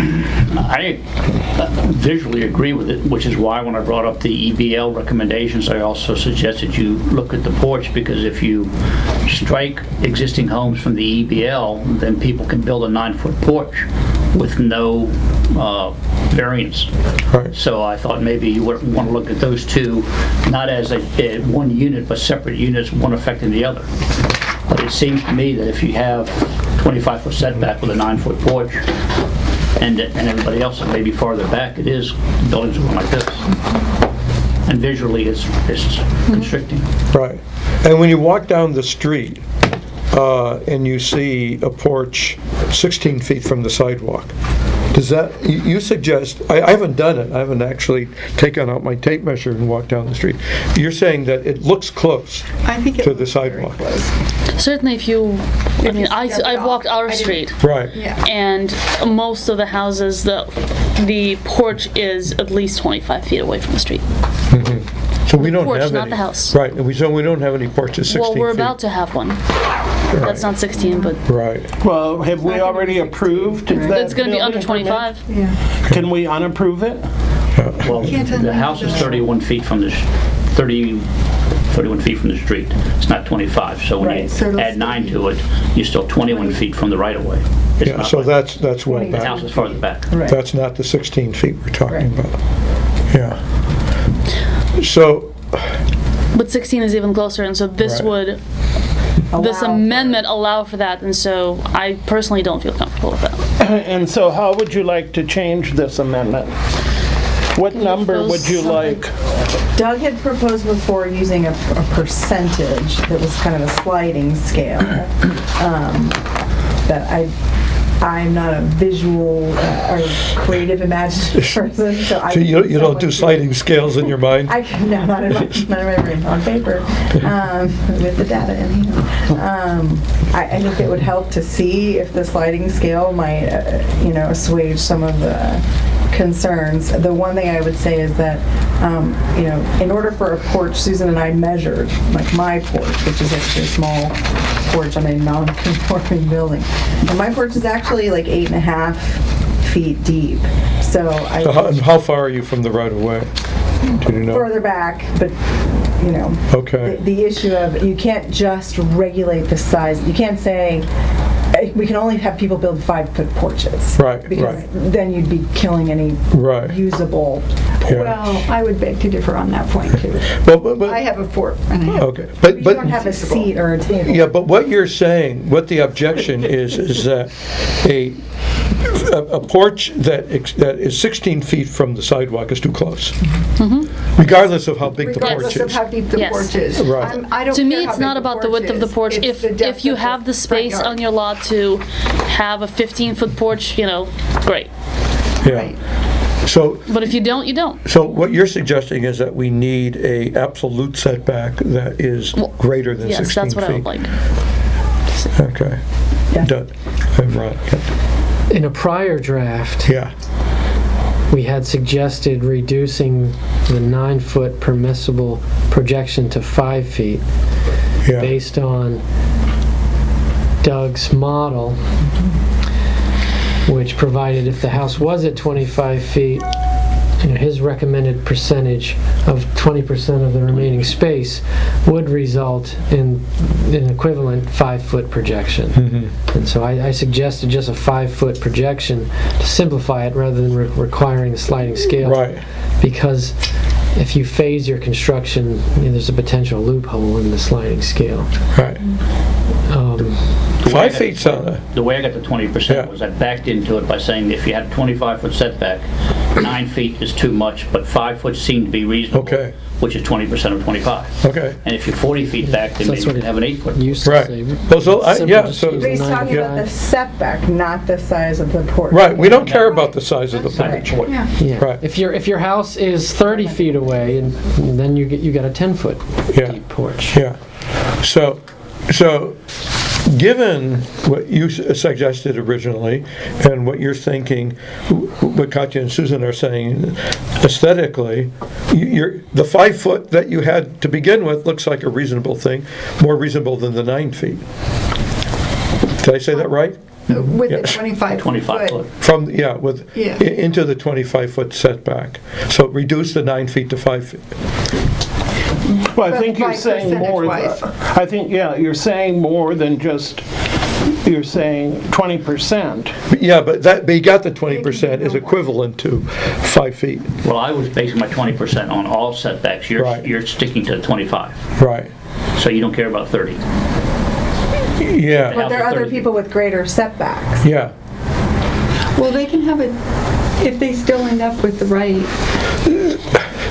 I visually agree with it, which is why when I brought up the EBL recommendations, I also suggested you look at the porch, because if you strike existing homes from the EBL, then people can build a 9-foot porch with no variance. Right. So I thought maybe you would want to look at those two, not as a one unit, but separate units, one affecting the other. But it seems to me that if you have 25-foot setback with a 9-foot porch, and everybody else is maybe farther back, it is, buildings are going like this. And visually, it's constricting. Right. And when you walk down the street and you see a porch 16 feet from the sidewalk, does that, you suggest, I haven't done it, I haven't actually taken out my tape measure and walked down the street. You're saying that it looks close I think it to the looks very sidewalk. close. Certainly, if you, I mean, I've walked our I didn't- street. Right. Yeah. And most of the houses, the porch is at least 25 feet away from the street. So we don't porch, have not any. the house. Right. And so we don't have any porches 16 Well, feet. we're about to have one. That's not 16, but Right. Well, have we already approved that it's going to be under building permit? 25. Yeah. Can we unapprove it? Well, the house is 31 feet from the, 31 feet from the street. It's not 25, so when Right, so you it'll add 9 still to it, you're still 21 feet from the right-of-way. It's Yeah, not so like that's well the back. house is farther back. Right. That's not the 16 feet we're talking Right. about. Yeah. So, But 16 is even closer, and so this Right. would, this amendment allow for that, and so I personally don't feel comfortable with that. And so how would you like to change this amendment? What number would you like? Doug had proposed before using a percentage that was kind of a sliding scale. That I'm not a visual or creative imaginative person, so I. so you don't do sliding scales in your mind? No, not in my brain, on paper, with the data in hand. I think it would help to see if the sliding scale might, assuage some of the concerns. The one thing I would say is that, in order for a porch, Susan and I measured, like my porch, which is actually a small porch on a non-conforming building. And my porch is actually like 8.5 feet deep. So How far are you from the right of way? Do you know? further back, but, Okay. the issue of you can't just regulate the size. You can't say, we can only have people build 5-foot porches. Right, Because right. then you'd be killing any Right. usable. Yeah. Well, I would beg to differ on that point, too. But I have a 4.5. okay. You don't have a seat or a table. Yeah, but what you're saying, what the objection is that a a porch that is 16 feet from the sidewalk is too close. Regardless of how big the porch Regardless of is. how deep the Yes. porch is. Right. I don't To me, care how it's not big about the width of the is. porch. It's the depth If you of have the front space yard. on your lot to have a 15-foot porch, great. Yeah. Right. So, But if you don't, you don't. so what you're suggesting is that we need a absolute setback that is Well, greater than 16 Yes, feet? that's what I would like. Okay. Yes. Done. Right. In a prior draft, Yeah. we had suggested reducing the 9-foot permissible projection to 5 feet Yeah. based on Doug's model, which provided if the house was at 25 feet, his recommended percentage of 20% of the remaining space would result in an equivalent 5-foot projection. And so I suggested just a 5-foot projection to simplify it rather than requiring a sliding scale. Right. Because if you phase your construction, there's a potential loophole in the sliding scale. Right. 5 feet, The way I got the 20% Yeah. was I backed into it by saying if you had a 25-foot setback, 9 feet is too much, but 5 foot seemed to be reasonable. Okay. Which is 20% of 25. Okay. And if you're 40 feet back, then So maybe that's you what can have an 8-foot. Used to Right. say. Well, so, Simple, yeah, just so, use But he's the 9 talking about feet. the setback, not the size of the porch. right, we don't care about the size of the Side porch. porch. Yeah. Right. If your house is 30 feet away, and then you got a 10-foot Yeah. deep porch. Yeah. So, given what you suggested originally and what you're thinking, what Katya and Susan are saying aesthetically, the 5 foot that you had to begin with looks like a reasonable thing, more reasonable than the 9 feet. Did I say that right? With Yeah. the 25 25 foot. Yeah. Into the 25-foot setback. So reduce the 9 feet to 5 feet. Well, I But think you're like saying more, percentage-wise. I think, yeah, you're saying more than just, you're saying 20%. Yeah, but you got the 20% is equivalent to 5 feet. Well, I was basing my 20% on all setbacks. Right. You're sticking to the 25. Right. So you don't care about 30. Yeah. But there are other 30. people with greater setbacks. Yeah. Well, they can have it, if they still end up with the right.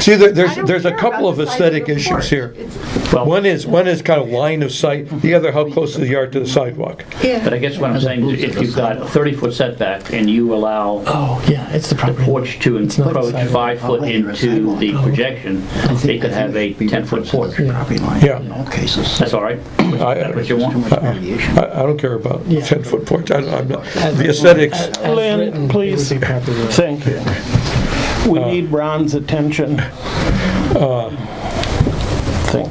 See, I don't there's a care couple about of the size aesthetic the issues porch. here. It's- Well, One is kind of line of sight, the other how close is the yard to the sidewalk. Yeah. but I guess what I'm saying is if you've got a 30-foot setback and you allow Oh, yeah, it's the the property. porch to not a encroach sidewalk. 5 foot into the projection, they could have a 10-foot porch. Property line Yeah. in all cases. That's all right? Is that what you Too want? much variation. I don't care about Yeah. 10-foot porch. I'm not, As- the aesthetics. as Lynn, written, it please. would be property line. Thank you. We need Ron's attention. Thing.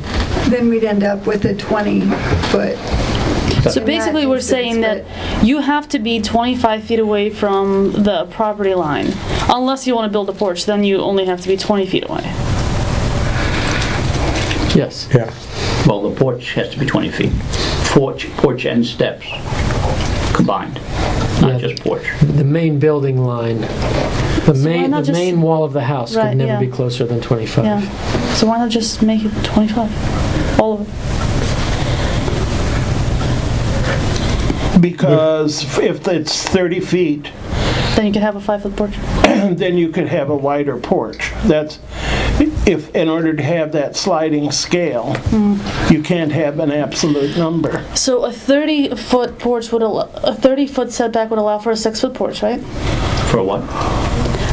Then we'd end up with a 20-foot. So basically, we're saying that you have to be 25 feet away from the property line. Unless you want to build a porch, then you only have to be 20 feet away. Yes. Yeah. Well, the porch has to be 20 feet. Porch and steps combined, Yeah. not just porch. The main building line, the why not the just- main wall of the house Right, could never yeah. be closer than 25. Yeah. So why not just make it 25? All of it. Because if it's 30 feet, Then you could have a 5-foot porch. then you could have a wider porch. That's, if, in order to have that sliding scale, you can't have an absolute number. So a 30-foot porch would a 30-foot setback would allow for a 6-foot porch, right? For what?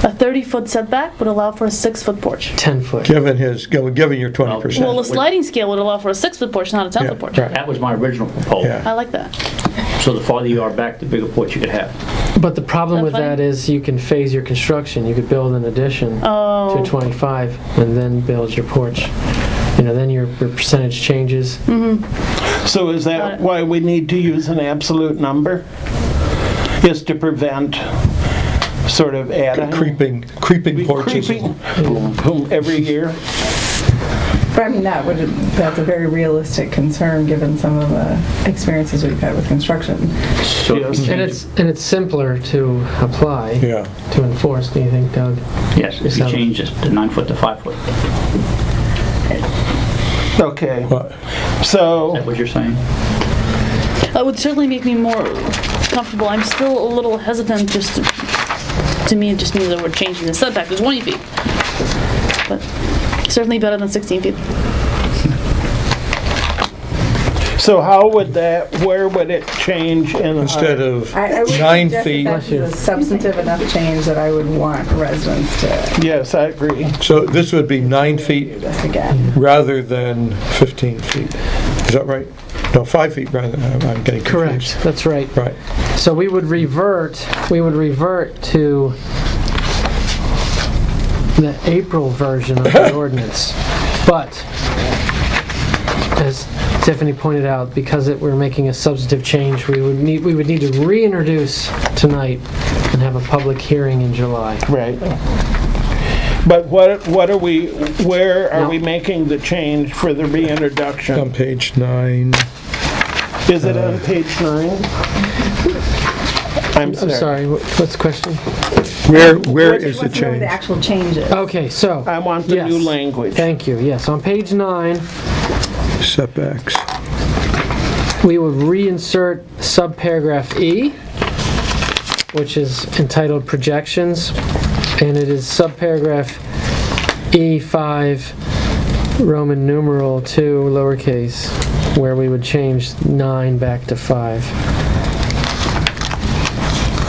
A 30-foot setback would allow for a 6-foot porch. 10 foot. Given your 20%. Well, a sliding scale would allow for a 6-foot porch, not a 10-foot porch. right. That was my original proposal. Yeah. I like that. So the farther you are back, the bigger porch you could have. But the problem Is with that fine? that is you can phase your construction. You could build an addition Oh. to 25 and then build your porch. Then your percentage changes. So is Got that it. why we need to use an absolute number? Is to prevent sort of adding? Creeping porches. Creeping, boom, every year? But I mean, that's a very realistic concern, given some of the experiences we've had with construction. So if Yes. you And change it's simpler to apply, Yeah. to enforce. Do you think, Doug? yes, if you change the 9 foot to 5 foot, is Okay, But- so, that what you're saying? That would certainly make me more comfortable. I'm still a little hesitant. Just to me, it just means that we're changing the setback to 20 feet, but certainly better than 16 feet. So how would where would it change in? Instead of I would 9 suggest feet. that that's a substantive enough change that I would want residents to Yes, I agree. So this would be 9 do feet this again. rather than 15 feet. Is that right? No, 5 feet rather. I'm getting confused. Correct, that's right. Right. So we would revert to the April version of the ordinance. But, as Tiffany pointed out, because we're making a substantive change, we would need to reintroduce tonight and have a public hearing in July. Right. But what are we, where are we making the change for the On reintroduction? page 9. Is it on page 9? I'm I'm sorry, what's the question? Where What is the wants to know where change? the actual change is. Okay, so. I want the yes. new language. Thank you, yes. On page 9, Setbacks. we would reinsert subparagraph E, which is entitled Projections, and it is subparagraph E5, Roman numeral 2, lowercase, where we would change 9 back to 5.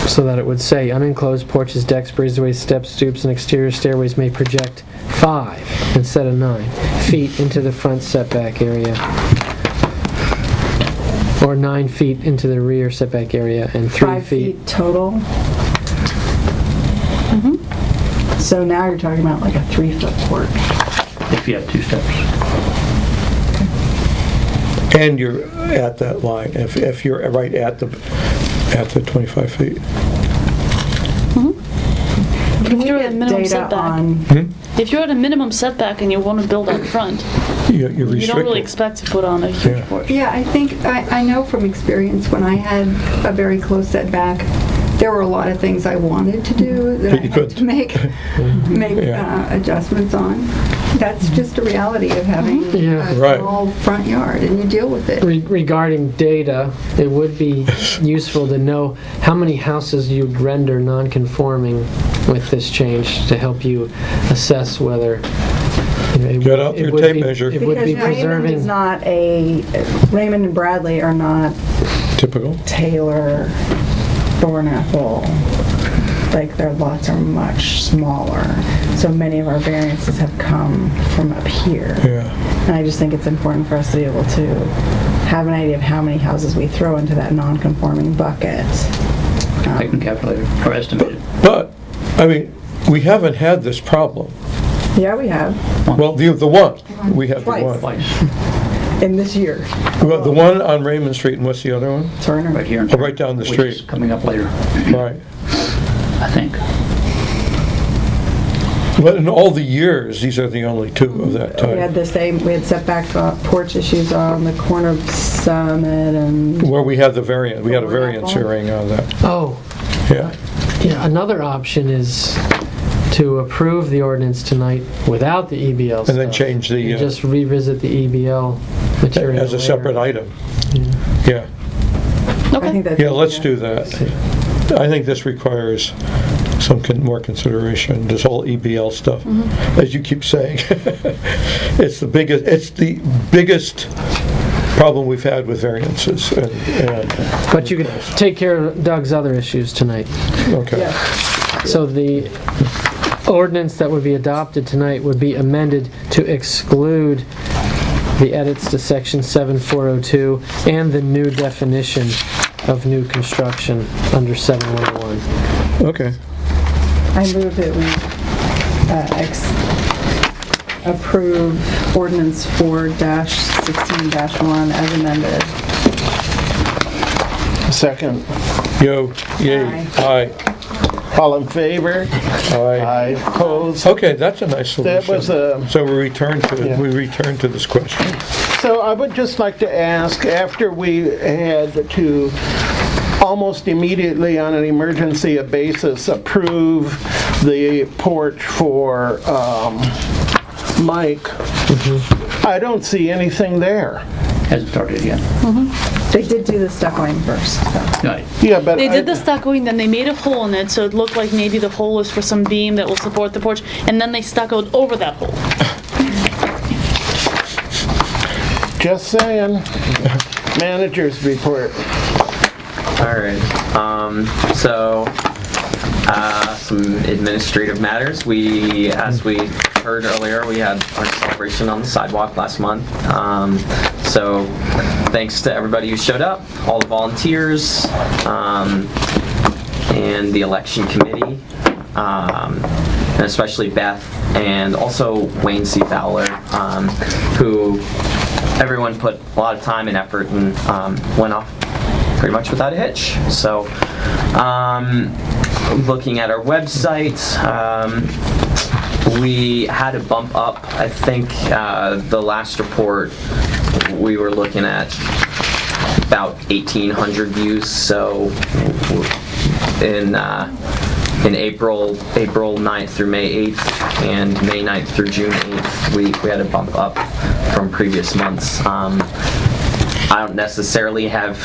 So that it would say, unenclosed porches, decks, breezeways, steps, stoops, and exterior stairways may project 5 instead of 9 feet into the front setback area, or 9 feet into the rear setback area, and 3 5 feet. feet total. So now you're talking about like a 3-foot porch. If you have 2 steps. And you're at that line, if you're right at the 25 feet. If you're at a minimum Data setback, on, if you're at a minimum setback and you want to build up front, You're you don't really restricted. expect to put on a huge Yeah. porch. Yeah, I think, I know from experience, when I had a very close setback, there were a lot of things I wanted to do that I But you had couldn't. to make Yeah. adjustments on. That's just a reality of having Yeah. a Right. small front yard, and you deal with it. Regarding data, it would be useful to know how many houses you'd render non-conforming with this change to help you assess whether Get out your tape measure. It would because be Raymond preserving. is not Raymond and Bradley are not Typical. Taylor, Thornapple. Like their lots are much smaller. So many of our variances have come from up here. Yeah. And I just think it's important for us to be able to have an idea of how many houses we throw into that non-conforming bucket. I can calculate it or estimate it. But, I mean, we haven't had this problem. Yeah, we have, Well, the one, we have the Twice. one. Twice, in this year. Well, the one on Raymond Street, and what's the other one? Turner. right here. Oh, right down the Which is street. coming up later, Right. I think. But in all the years, these are the only 2 of that We had type. the same, we had setback porch issues on the corner of Summit and, Where we had the variant, we had a variance hearing on that. Oh, Yeah. yeah, another option is to approve the ordinance tonight without the EBL stuff. And then change the, And just revisit the EBL material as a later. separate item. Yeah. I think that's. Yeah, let's do that. I think this requires some more consideration, this whole EBL stuff. As you keep saying, it's the biggest problem we've had with variances. But you could take care of Doug's other issues tonight. Okay. So the ordinance that would be adopted tonight would be amended to exclude the edits to section 7402 and the new definition of new construction under 7101. Okay. I move that we approve ordinance 4-16-1 as amended. Second. Yay, aye, All in favor? aye. Aye. Opposed? Okay, that's a nice solution. That was a... So we return Yeah. to this question. So I would just like to ask, after we had to almost immediately on an emergency basis approve the porch for Mike, I don't see anything there. Hasn't started yet. They did do the stuccoing first. So. Right. Yeah, but They did the stuccoing, then they made a hole in it, so it looked like maybe the hole is for some beam that will support the porch, and then they stuccoed over that hole. Just saying. Manager's report. All right. Some administrative matters. As we heard earlier, we had our celebration on the sidewalk last month. So thanks to everybody who showed up, all the volunteers, and the election committee, and especially Beth, and also Wayne C. Fowler, who everyone put a lot of time and effort and went off pretty much without a hitch. So, looking at our website, we had a bump up. I think the last report we were looking at about 1,800 views. So in April 9th through May 8th and May 9th through June 8th, we had a bump up from previous months. I don't necessarily have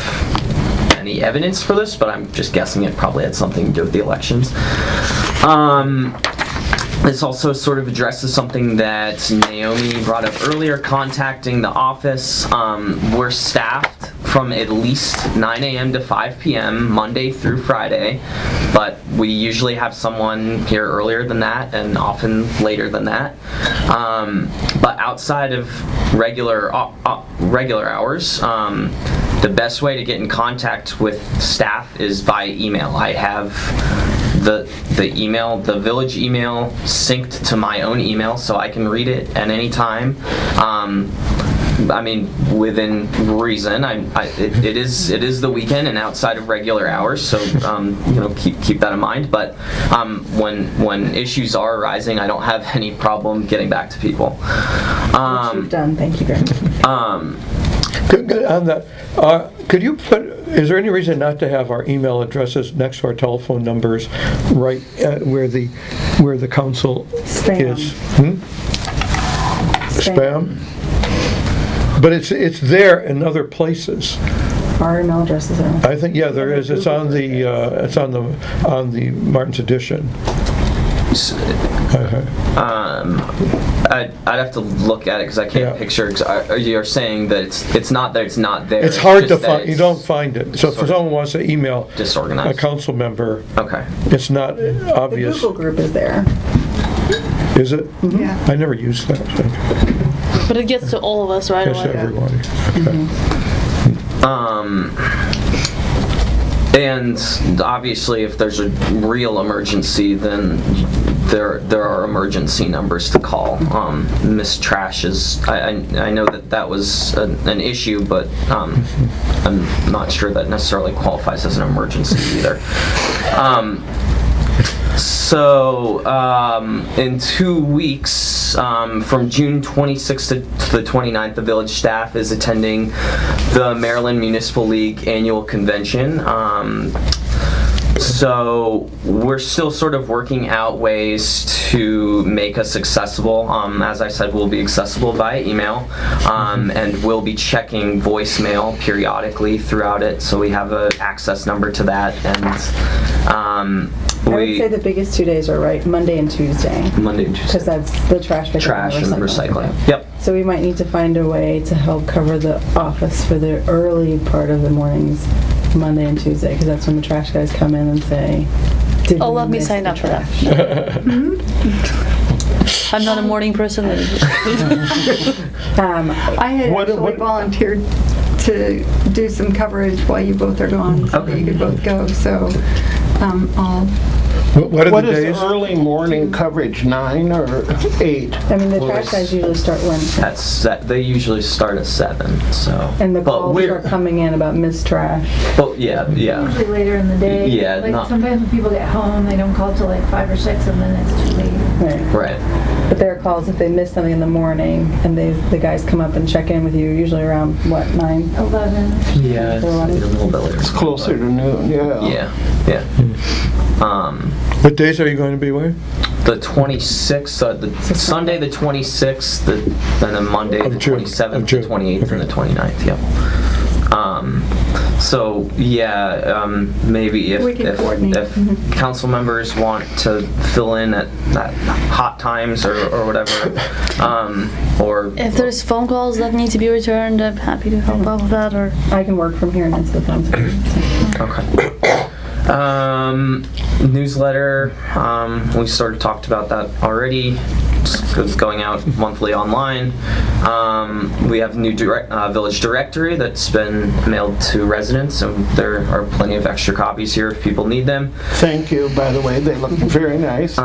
any evidence for this, but I'm just guessing it probably had something to do with the elections. This also sort of addresses something that Naomi brought up earlier, contacting the office. We're staffed from at least 9 a.m. to 5 p.m. Monday through Friday, but we usually have someone here earlier than that and often later than that. But outside of regular hours, the best way to get in contact with staff is by email. I have the email, the village email, synced to my own email, so I can read it at any time. I mean, within reason. It is the weekend and outside of regular hours, so keep that in mind. But when issues are arising, I don't have any problem getting back to people. Which you've done. Thank you very much. On that, could you put, is there any reason not to have our email addresses next to our telephone numbers right where the council Spam. is? Spam? But it's there in other places. Our email addresses are. I think, yeah, there is. It's on the Martin's edition. I'd have to look at it because I can't picture. You're saying that it's not there. It's not there. It's hard to find. You don't find it. So if someone wants to email disorganized a council member, okay, it's not obvious. The Google group is there. Is it? Mm-hmm. Yeah. I never used that. But it gets to all of us right Yes, away. everybody. Okay. And obviously, if there's a real emergency, then there are emergency numbers to call. Miss Trash is. I know that was an issue, but I'm not sure that necessarily qualifies as an emergency either. So, in 2 weeks, from June 26th to the 29th, the village staff is attending the Maryland Municipal League annual convention. So we're still sort of working out ways to make us accessible. As I said, we'll be accessible via email, and we'll be checking voicemail periodically throughout it, so we have an access number to that. And I would say the biggest 2 days are right Monday and Tuesday. Monday and Tuesday. Because that's the trash pickup And recycling. Yep. So we might need to find a way to help cover the office for the early part of the mornings, Monday and Tuesday, because that's when the trash guys come in and say, "Did Oh, we let me miss sign the up for that. trash?" I'm not a morning person. I had actually volunteered to do some coverage while you both are gone, so that you could both go. So I'll. What are What the is days? early morning coverage, 9 or 8? I mean, the trash guys usually start when, They usually start at 7. So. and the But calls start coming in about missed trash. But yeah. Usually later in the day. Yeah, Like not- sometimes when people get home, they don't call till like 5 or 6, and then it's too late. Right. But there are calls if they miss something in the morning, and the guys come up and check in with you, usually around, what, 9? 11. Yeah, it's a little bit later. It's closer to noon, yeah. Yeah. What days are you going to be away? The 26th, Sunday the 26th, and then Monday the Of June. 27th, Of June. the 28th, and the 29th, yep. So yeah, maybe We can coordinate. if council members want to fill in at hot times or whatever, or If there's phone calls that need to be returned, I'm happy to help out with that, or I can work from here and into the phone. okay. Newsletter, we sort of talked about that already. It's going out monthly online. We have a new village directory that's been mailed to residents, and there are plenty of extra copies here if people need them. Thank you, by the way, they look very nice.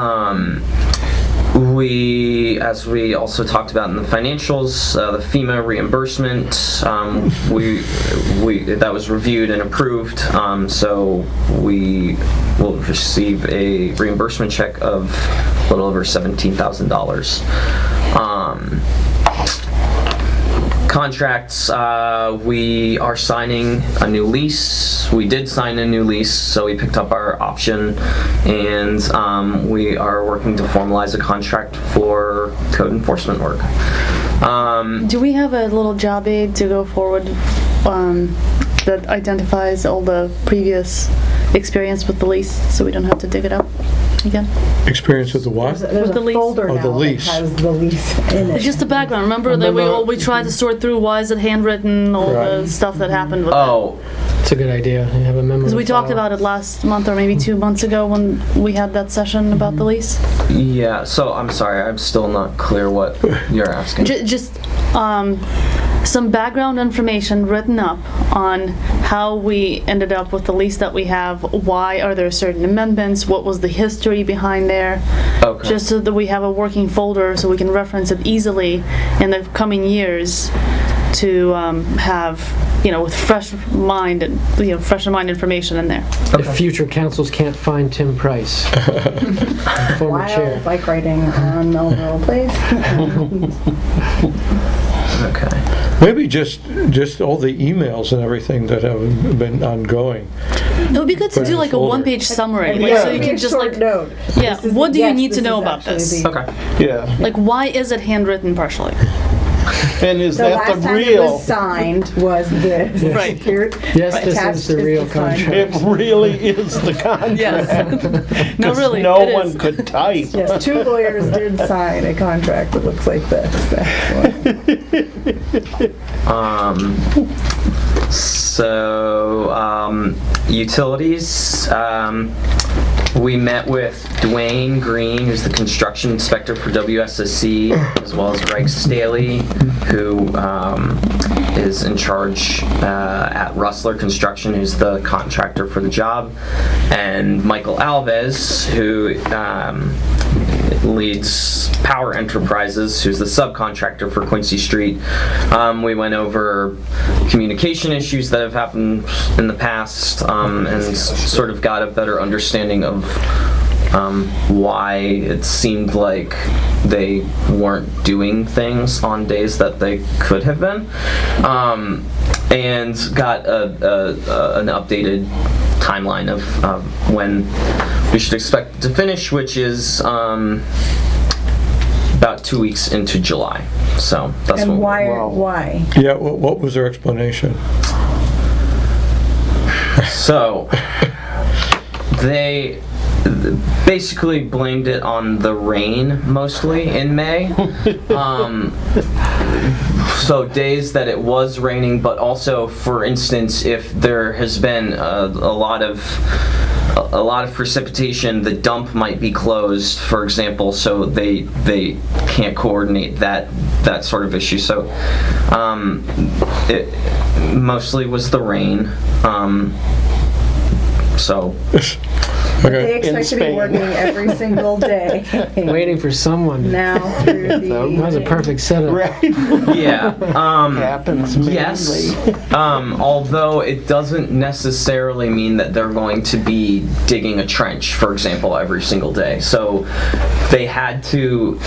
As we also talked about in the financials, the FEMA reimbursement, that was reviewed and approved, so we will receive a reimbursement check of a little over $17,000. Contracts, we are signing a new lease. We did sign a new lease, so we picked up our option, and we are working to formalize a contract for code enforcement work. do we have a little job aid to go forward that identifies all the previous experience with the lease, so we don't have to dig it up again? Experience with the what? There's With the a lease. folder Oh, now the that lease. has the lease in it. It's just the background. Remember that we tried to sort through why is it handwritten, all the stuff that happened with it. Oh, It's a good idea. You have a memo. Because we talked about it last month or maybe 2 months ago when we had that session about the lease. yeah, so I'm sorry, I'm still not clear what you're asking. Just some background information written up on how we ended up with the lease that we have, why are there certain amendments, what was the history behind there, Okay. just so that we have a working folder so we can reference it easily in the coming years to have, with fresh mind and fresh in mind information in there. If future councils can't find Tim Price, former chair. Wild bike riding on Melville Place. Okay. Maybe just all the emails and everything that have been ongoing. It would be good to do like a Folder. one-page summary, Yeah. so you can just Short note. yeah, This is- what do you yes, need to this know is about actually this? the- Okay. Yeah. Like, why is it handwritten partially? And is The that last the time it real? was signed was this. Right. Here, Yes, this attached is the real the signed- contract. It really is the contract. Yes. No, 'Cause really, no it one is. could type. Yes, 2 lawyers did sign a contract that looks like this. Utilities, we met with Dwayne Green, who's the construction inspector for WSSC, as well as Greg Staley, who is in charge at Rustler Construction, who's the contractor for the job, and Michael Alves, who leads Power Enterprises, who's the subcontractor for Quincy Street. We went over communication issues that have happened in the past, and sort of got a better understanding of why it seemed like they weren't doing things on days that they could have been, and got an updated timeline of when we should expect it to finish, which is about 2 weeks into July. So that's And what why? Yeah, what was their explanation? So they basically blamed it on the rain mostly in May. So days that it was raining, but also, for instance, if there has been a lot of precipitation, the dump might be closed, for example, so they can't coordinate that sort of issue. So it mostly was the rain. So But they In expect to be Spain. working every single day. Waiting for someone. Now through the That was a perfect setup. Right. yeah. Happens Yes, mainly. although it doesn't necessarily mean that they're going to be digging a trench, for example, every single day. So they had to,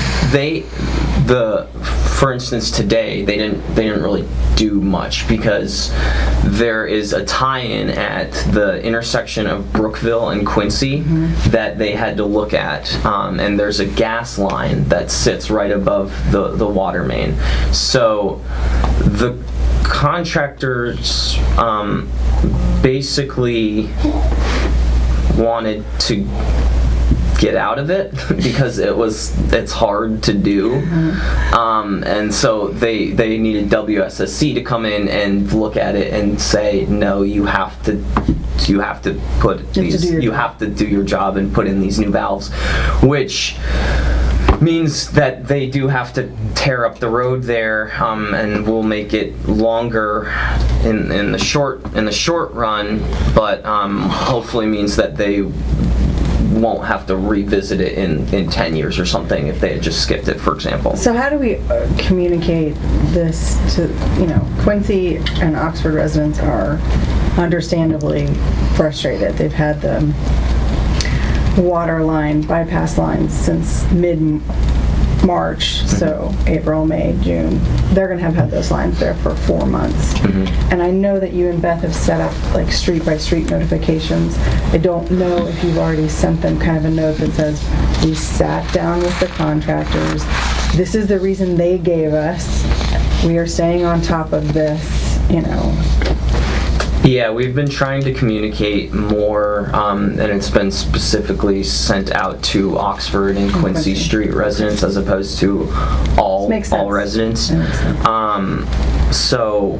for instance, today they didn't really do much because there is a tie-in at the intersection of Brookville and Quincy that they had to look at, and there's a gas line that sits right above the water main. So the contractors basically wanted to get out of it because it's hard to do, and so they needed WSSC to come in and look at it and say, no, you have to put these, you have to do your job and put in these new valves, which means that they do have to tear up the road there, and will make it longer in the short run, but hopefully means that they won't have to revisit it in 10 years or something if they had just skipped it, for example. So how do we communicate this to, Quincy and Oxford residents are understandably frustrated. They've had the water line, bypass lines since mid-March, so April, May, June. They're going to have had those lines there for 4 months. And I know that you and Beth have set up like street-by-street notifications. I don't know if you've already sent them kind of a note that says, we sat down with the contractors. This is the reason they gave us. We are staying on top of this, Yeah, we've been trying to communicate more, and it's been specifically sent out to Oxford and Quincy Street residents as opposed to all residents. So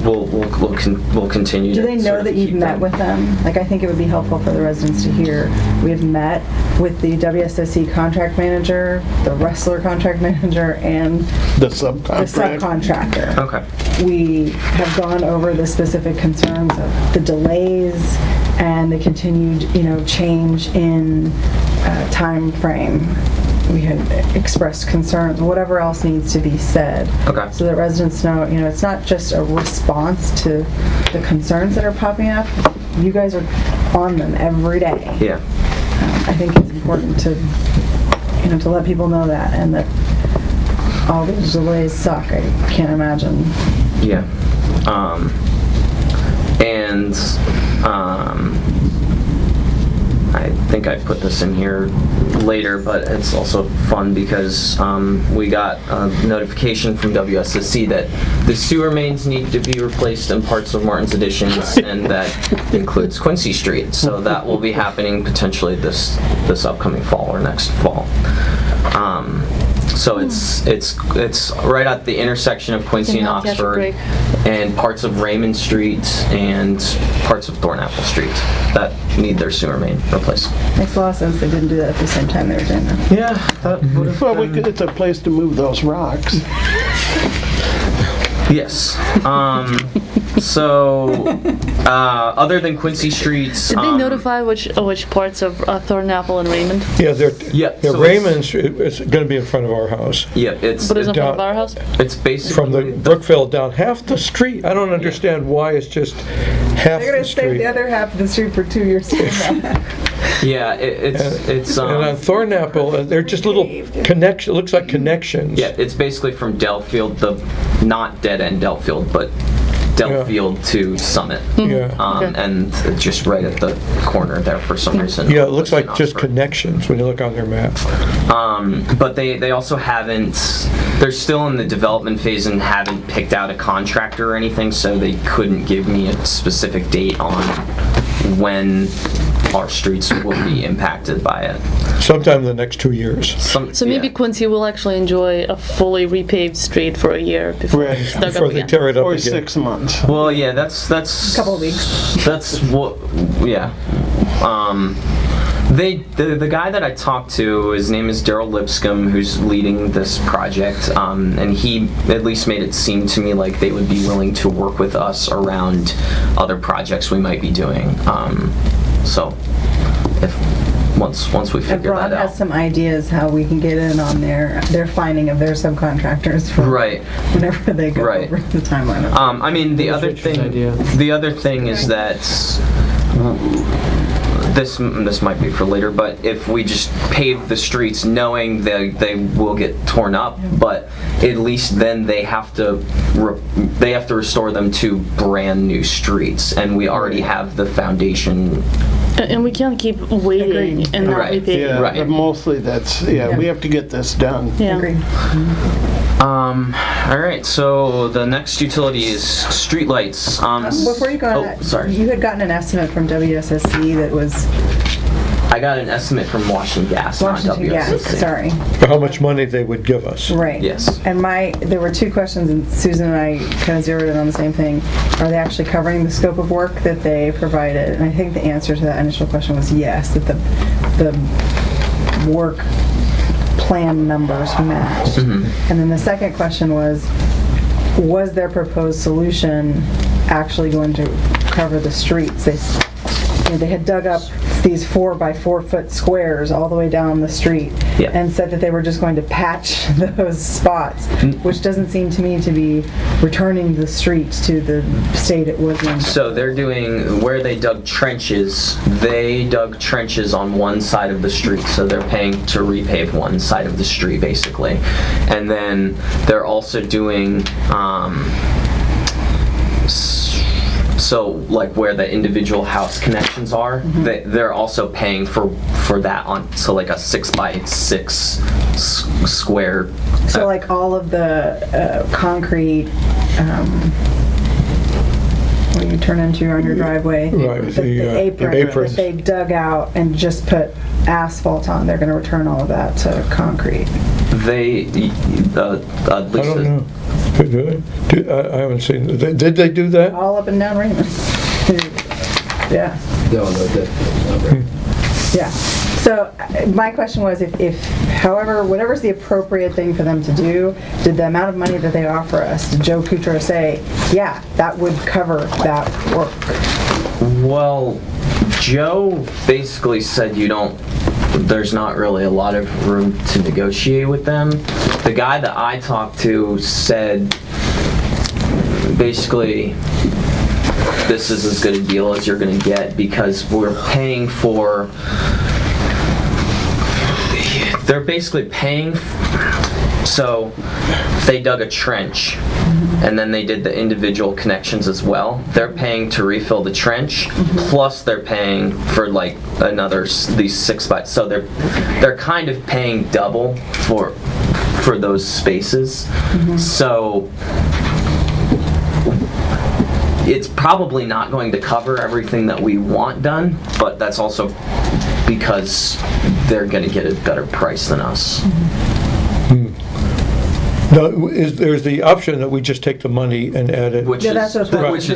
we'll continue. Do to they know sort of that you've keep met them. with them? Like, I think it would be helpful for the residents to hear. We have met with the WSSC contract manager, the Wrestler contract manager, and The subcontractor. Okay. we have gone over the specific concerns of the delays and the continued, change in time frame. We had expressed concerns, whatever else needs to be said. Okay. So that residents know, it's not just a response to the concerns that are popping up. You guys are on them every day. Yeah. I think it's important to, to let people know that, and that all these delays suck. I can't imagine. Yeah. I think I put this in here later, but it's also fun because we got a notification from WSSC that the sewer mains need to be replaced in parts of Martin's Additions, and that includes Quincy Street. So that will be happening potentially this upcoming fall or next fall. So it's right at the intersection of Quincy and Oxford, and parts of Raymond Street and parts of Thornapple Street that need their sewer main replaced. Makes a lot of sense they didn't do that at the same time they were doing that. Yeah, that would have Well, it's a place to move those rocks. Yes. Other than Quincy Streets, Did they notify which parts of Thornapple and Raymond? Yeah, so Raymond's it's going to be in front of our house. Yeah, it's But isn't in front of our house? It's basically From the Brookville down half the street. I don't understand why it's just half They're going the to save street. the other half of the street for 2 years. Yeah, it's And on Thornapple, they're just little connection. Looks like connections. yeah, it's basically from Delfield, not dead end Delfield, but Delfield to Summit. Yeah. And just right at the corner there for some reason. Yeah, it looks like just Oxford. connections when you look on their map. But they also haven't, they're still in the development phase and haven't picked out a contractor or anything, so they couldn't give me a specific date on when our streets will be impacted by it. Sometime in the next 2 years. So maybe Quincy will actually enjoy a fully repaved street for a year before Right. it's dug Before up they again. tear it up Or again. 6 months. Well, yeah, that's A couple of weeks. That's what, yeah. The guy that I talked to, his name is Daryl Lipscomb, who's leading this project, and he at least made it seem to me like they would be willing to work with us around other projects we might be doing. So, once we And figure Rob that out. has some ideas how we can get in on their finding of their subcontractors for Right. whenever they go Right. over the timeline. I mean, the other Richard's thing. idea. The other thing is that this might be for later, but if we just pave the streets knowing they will get torn up, but at least then they have to restore them to brand new streets, and we already have the foundation. And we can't keep waiting and not Right. repay. Yeah, Right. but mostly that's, we have to get this done. Yeah. Agreed. All right, so the next utility is streetlights. Before you go on that, sorry. you had gotten an estimate from WSSC that was I got an estimate from Washington Gas, Washington not Gas, WSSC. sorry. For how much money they would give us. Right. Yes. And there were two questions, and Susan and I kind of zeroed in on the same thing. Are they actually covering the scope of work that they provided? And I think the answer to that initial question was yes, that the work plan numbers matched. And then the second question was their proposed solution actually going to cover the streets? They had dug up these 4-by-4 foot squares all the way down the street and said that they were just going to patch those spots, which doesn't seem to me to be returning the streets to the state it was in. So they're doing, where they dug trenches, they dug trenches on one side of the street, so they're paying to repave one side of the street, basically. And then they're also doing, so like where the individual house connections are, they're also paying for that on, so like a 6-by-6 square. So like all of the concrete, what you turn into on your driveway, Right, the apron aprons. that they dug out and just put asphalt on, they're going to return all of that to concrete. They, at least I don't know. I haven't seen, did they do that? All up and down Raymond. Yeah. Yeah. So my question was however, whatever's the appropriate thing for them to do, did the amount of money that they offer us, did Joe Kutra say, yeah, that would cover that work? Well, Joe basically said there's not really a lot of room to negotiate with them. The guy that I talked to said basically this is as good a deal as you're going to get because we're paying for, they're basically paying, so they dug a trench and then they did the individual connections as well. They're paying to refill the trench, plus they're paying for like these 6-by, so they're kind of paying double for those spaces. So it's probably not going to cover everything that we want done, but that's also because they're going to get a better price than us. No, there's the option that we just take the money and add it. Which That's is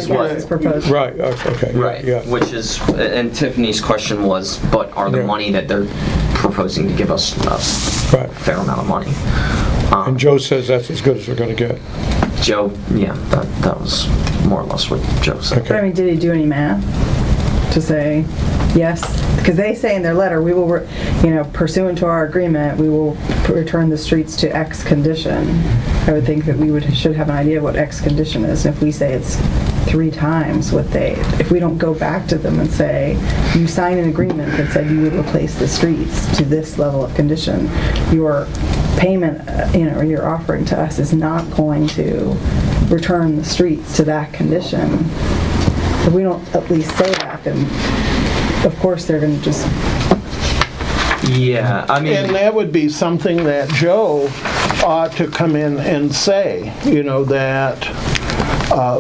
what is proposed. Right, okay. Right, Yeah. which is, and Tiffany's question was, but are the money that they're proposing to give us a Right. fair amount of money? And Joe says that's as good as we're going to get. Joe, yeah, that was more or less what Joe said. I mean, did he do any math to say yes? Because they say in their letter, we will, pursuant to our agreement, we will return the streets to X condition. I would think that we should have an idea of what X condition is. And if we say it's 3 times what if we don't go back to them and say, you signed an agreement that said you would replace the streets to this level of condition, your payment, or your offering to us is not going to return the streets to that condition. If we don't at least say that, then of course they're going to just... Yeah, I mean... And that would be something that Joe ought to come in and say, that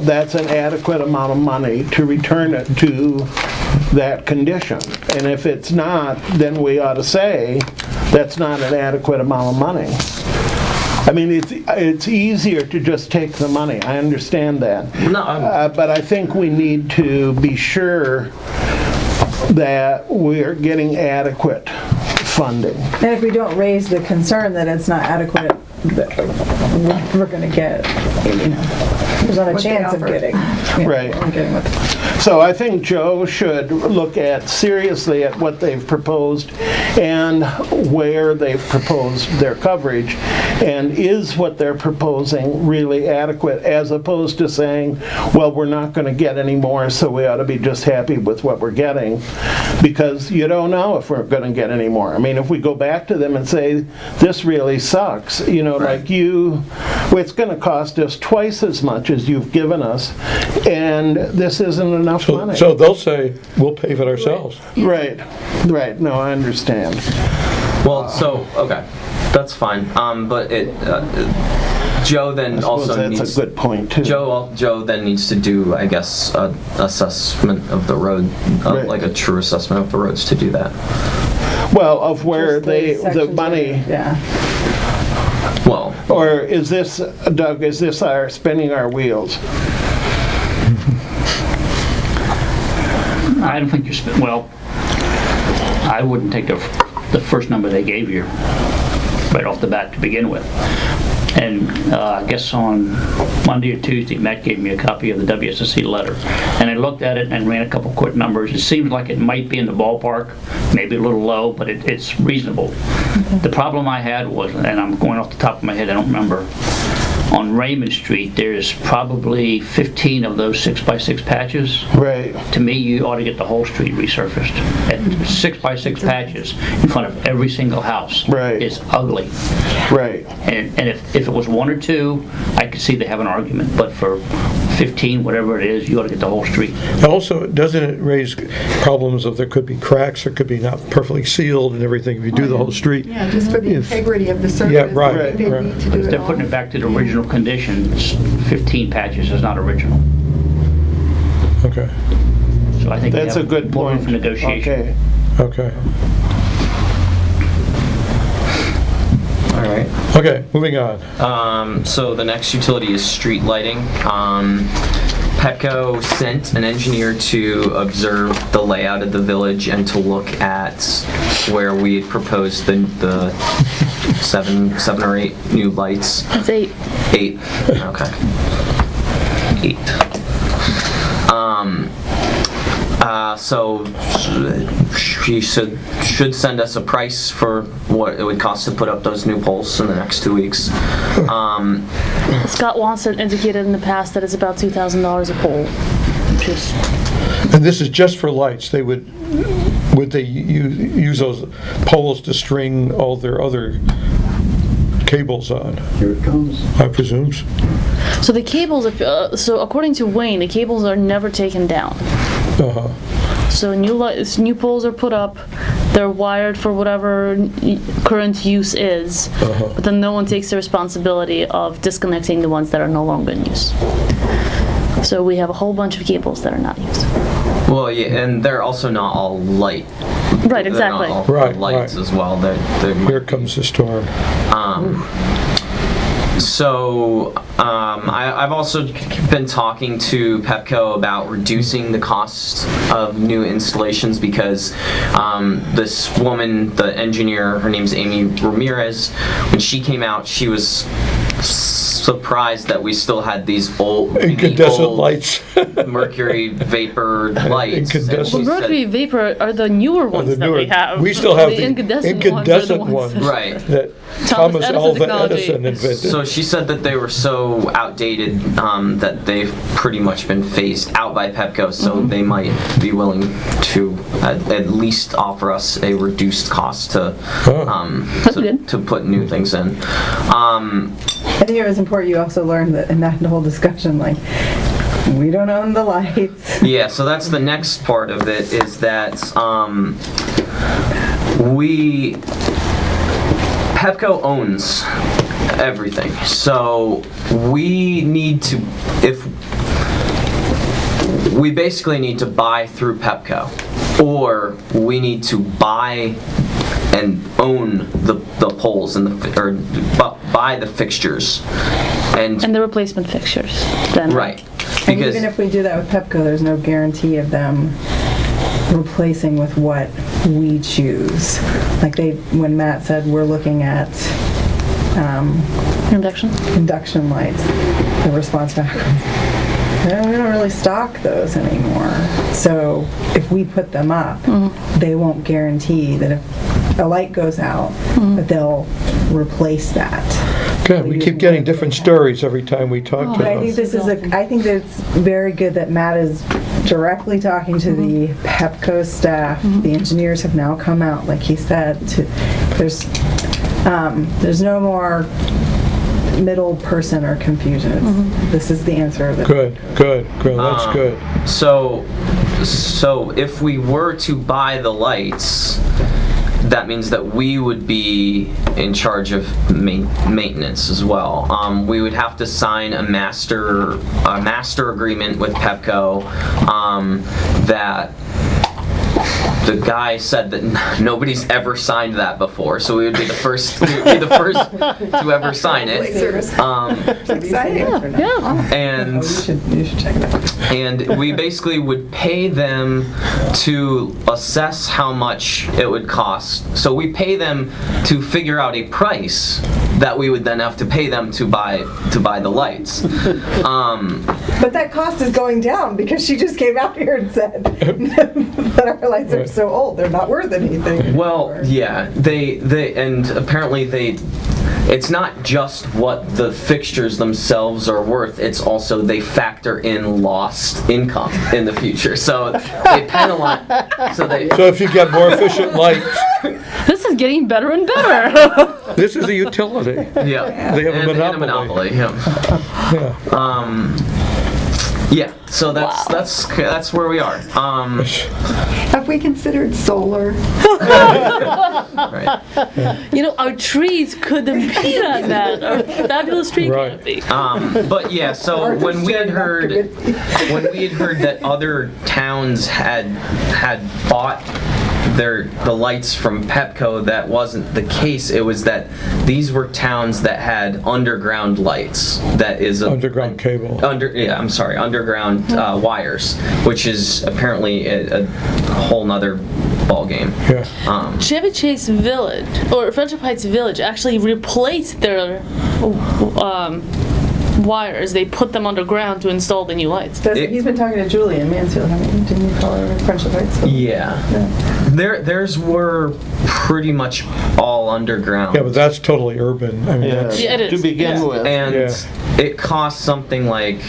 that's an adequate amount of money to return it to that condition. And if it's not, then we ought to say that's not an adequate amount of money. I mean, it's easier to just take the money. I understand that. No, but I think we need to be sure that we're getting adequate funding. And if we don't raise the concern that it's not adequate, we're going to get, there's not a What they chance of offer. getting. Right. Getting what So I think Joe should look seriously at what they've proposed and where they've proposed their coverage, and is what they're proposing really adequate, as opposed to saying, well, we're not going to get any more, so we ought to be just happy with what we're getting, because you don't know if we're going to get any more. I mean, if we go back to them and say, this really sucks, like it's going to cost us twice as much as you've given us, and this isn't enough money. So they'll say, we'll pay for it ourselves. Right. No, I understand. Well, so, okay, that's fine. But Joe then also That's needs... a good point, too. Joe then needs to do, I guess, an assessment of the road, Right. like a true assessment of the roads to do that. Well, of where Just the the sections money, Yeah. Well, or is this, Doug, is this our spinning our wheels? I don't think well, I wouldn't take the first number they gave you right off the bat to begin with. And I guess on Monday or Tuesday, Matt gave me a copy of the WSSC letter. And I looked at it and ran a couple quick numbers. It seems like it might be in the ballpark, maybe a little low, but it's reasonable. The problem I had was, and I'm going off the top of my head, I don't remember, on Raymond Street, there's probably 15 of those 6x6 patches. Right. To me, you ought to get the whole street resurfaced. And 6x6 patches in front of every single house Right. is ugly. Right. And if it was one or two, I could see they have an argument. But for 15, whatever it is, you ought to get the whole street. Also, doesn't it raise problems of there could be cracks, there could be not perfectly sealed and everything if you do the whole street? Yeah, just for the integrity of the surface. Yeah, right, I think they right. need to do But if it they're all. putting it back to the original conditions, 15 patches is not original. Okay, So I think That's they a have good more room point. for negotiation. Okay. okay. all right. Okay, moving on. So the next utility is street lighting. Petco sent an engineer to observe the layout of the village and to look at where we had proposed the seven or eight new lights. It's 8. 8. Okay. 8. So she should send us a price for what it would cost to put up those new poles in the next 2 weeks. Scott Watson indicated in the past that it's about $2,000 a pole, which is And this is just for lights. Would they use those poles to string all their other cables on? Here it comes. I presume. so the cables. So according to Wayne, the cables are never taken down. Uh-huh. So new poles are put up. They're wired for whatever current use is, but then no one takes the responsibility of disconnecting the ones that are no longer in use. So we have a whole bunch of cables that are not used. Well, yeah, and they're also not all light. Right, They're not exactly. all Right, lights right. as well. Here comes the storm. So I've also been talking to Petco about reducing the cost of new installations because this woman, the engineer, her name's Amy Ramirez, when she came out, she was surprised that we still had these old, really Incandescent old lights. mercury vapor lights. And Incandescent. she Well, said- mercury vapor are the newer ones the that newer- we have. we still have the incandescent incandescent ones. Are the ones. Right. That Thomas Thomas Edison Alva technology. Edison invented. So she said that they were so outdated that they've pretty much been phased out by Petco, so they might be willing to at least offer us a reduced cost to That's good. to put new things in. I think it was important you also learned that in that whole discussion, like, we don't own the lights. Yeah, so that's the next part of it, is that Petco owns everything. So we basically need to buy through Petco, or we need to buy and own the poles and buy the fixtures and And the replacement fixtures. Then. right. And Because even if we do that with Pepco, there's no guarantee of them replacing with what we choose. Like when Matt said we're looking at Induction. induction lights, the response back was, we don't really stock those anymore. So if we put them up, they won't guarantee that if a light goes out, that they'll replace that. Good, we keep getting different stories every time we talk to But I think them. I think that it's very good that Matt is directly talking to the PEPCO staff. The engineers have now come out, like he said, there's no more middle person or confusion. This is the answer of it. Good, that's good. So if we were to buy the lights, that means that we would be in charge of maintenance as well. We would have to sign a master agreement with PEPCO that the guy said that nobody's ever signed that before, so we would be the first. We would be the first to ever sign it. Exciting. And You should check it out. and we basically would pay them to assess how much it would cost. So we pay them to figure out a price that we would then have to pay them to buy the lights. But that cost is going down because she just came out here and said that our lights are so old, they're not worth anything. Well, yeah, they and apparently it's not just what the fixtures themselves are worth, it's also they factor in lost income in the future. So they penalize, so if you get more efficient lights, This is getting better and better. this is a utility. yeah. They have a And monopoly. yeah. Yeah, so that's where we are. Have we considered solar? Right. Our trees could compete on that. Our fabulous tree Right. canopy. But yeah, so when we had heard that other towns had bought the lights from PEPCO, that wasn't the case. It was that these were towns that had underground lights. That is Underground cable. underground wires, which is apparently a whole nother ball game. Yeah. Chevy Chase Village, or Friendship Heights Village, actually replaced their wires. They put them underground to install the new lights. He's been talking to Julie in Mansfield, didn't you call her Friendship Heights? Yeah. Theirs were pretty much all underground. Yeah, but that's totally urban. I mean, that's, Yeah, it is. To begin with. And Yeah. it cost something like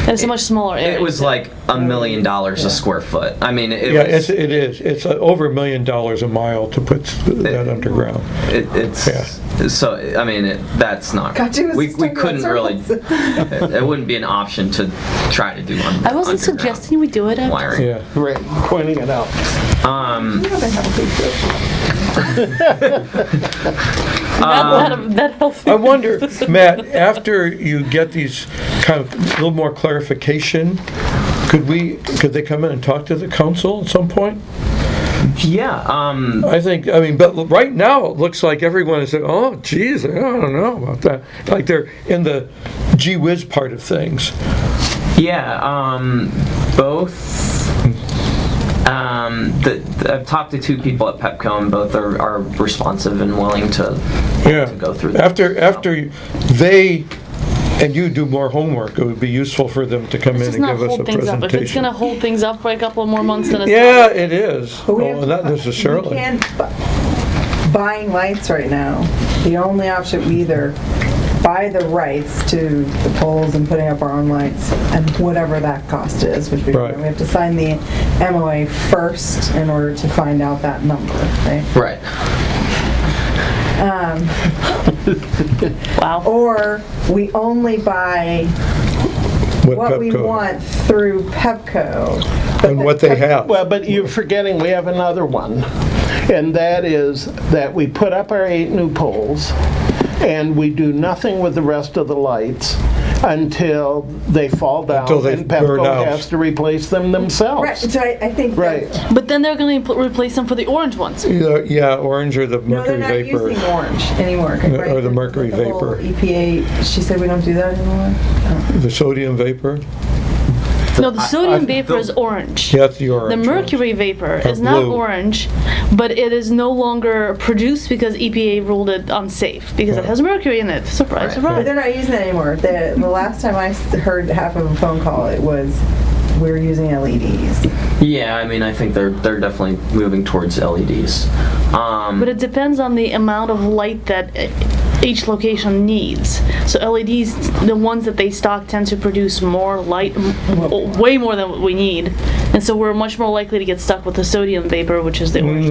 It's a much smaller area. it was like $1 million a square foot. I mean, it yeah, was, it is. It's over $1 million a mile to put that underground. it's Yeah. so I mean that's not Gotcha, we talking about couldn't really circles. it wouldn't be an option to try to do I wasn't underground suggesting we do it. wiring. Yeah. Right, pointing it out. That healthy. I wonder, Matt, after you get these kind of a little more clarification, could they come in and talk to the council at some point? Yeah. But right now it looks like everyone is saying, oh, geez, I don't know about that. Like they're in the gee whiz part of things. Yeah. Both. I've talked to two people at PEPCO, and both are responsive and willing to go through that. After they and you do more homework, it would be usful for them to come in Let's and not give us a hold things up. presentation. If it's going to hold things up for a couple more months, then it's Yeah, it is. But we have Well, not necessarily. We can't buying lights right now. The only option, we either buy the rights to the poles and putting up our own lights, and whatever that cost is, which we have to sign the MOA first in order to find out that number, right? Right. Wow. Or we only buy what we PEPCO want through PEPCO. and what they have. Well, but you're forgetting we have another one, and that is that we put up our 8 new poles, and we do nothing with the rest of the lights until they fall down Until they and burn PEPCO out. has to replace them themselves. Right, so I think Right. But then they're going to replace them for the orange ones. Yeah, orange or the No, they're mercury not vapor. using orange anymore. Or the mercury The whole vapor. EPA, she said we don't do that anymore. The sodium vapor. No, the sodium vapor is orange. Yeah, that's the orange. The mercury vapor is Or not blue. orange, but it is no longer produced because EPA ruled it unsafe because it has mercury in it. Surprise, Right. But surprise. they're not using it anymore. The last time I heard half of a phone call, it was, we're using LEDs. Yeah, I mean, I think they're definitely moving towards LEDs. But it depends on the amount of light that each location needs. So LEDs, the ones that they stock, tend to produce more light, way more than what we need. And so we're much more likely to get stuck with the sodium vapor, which is the orange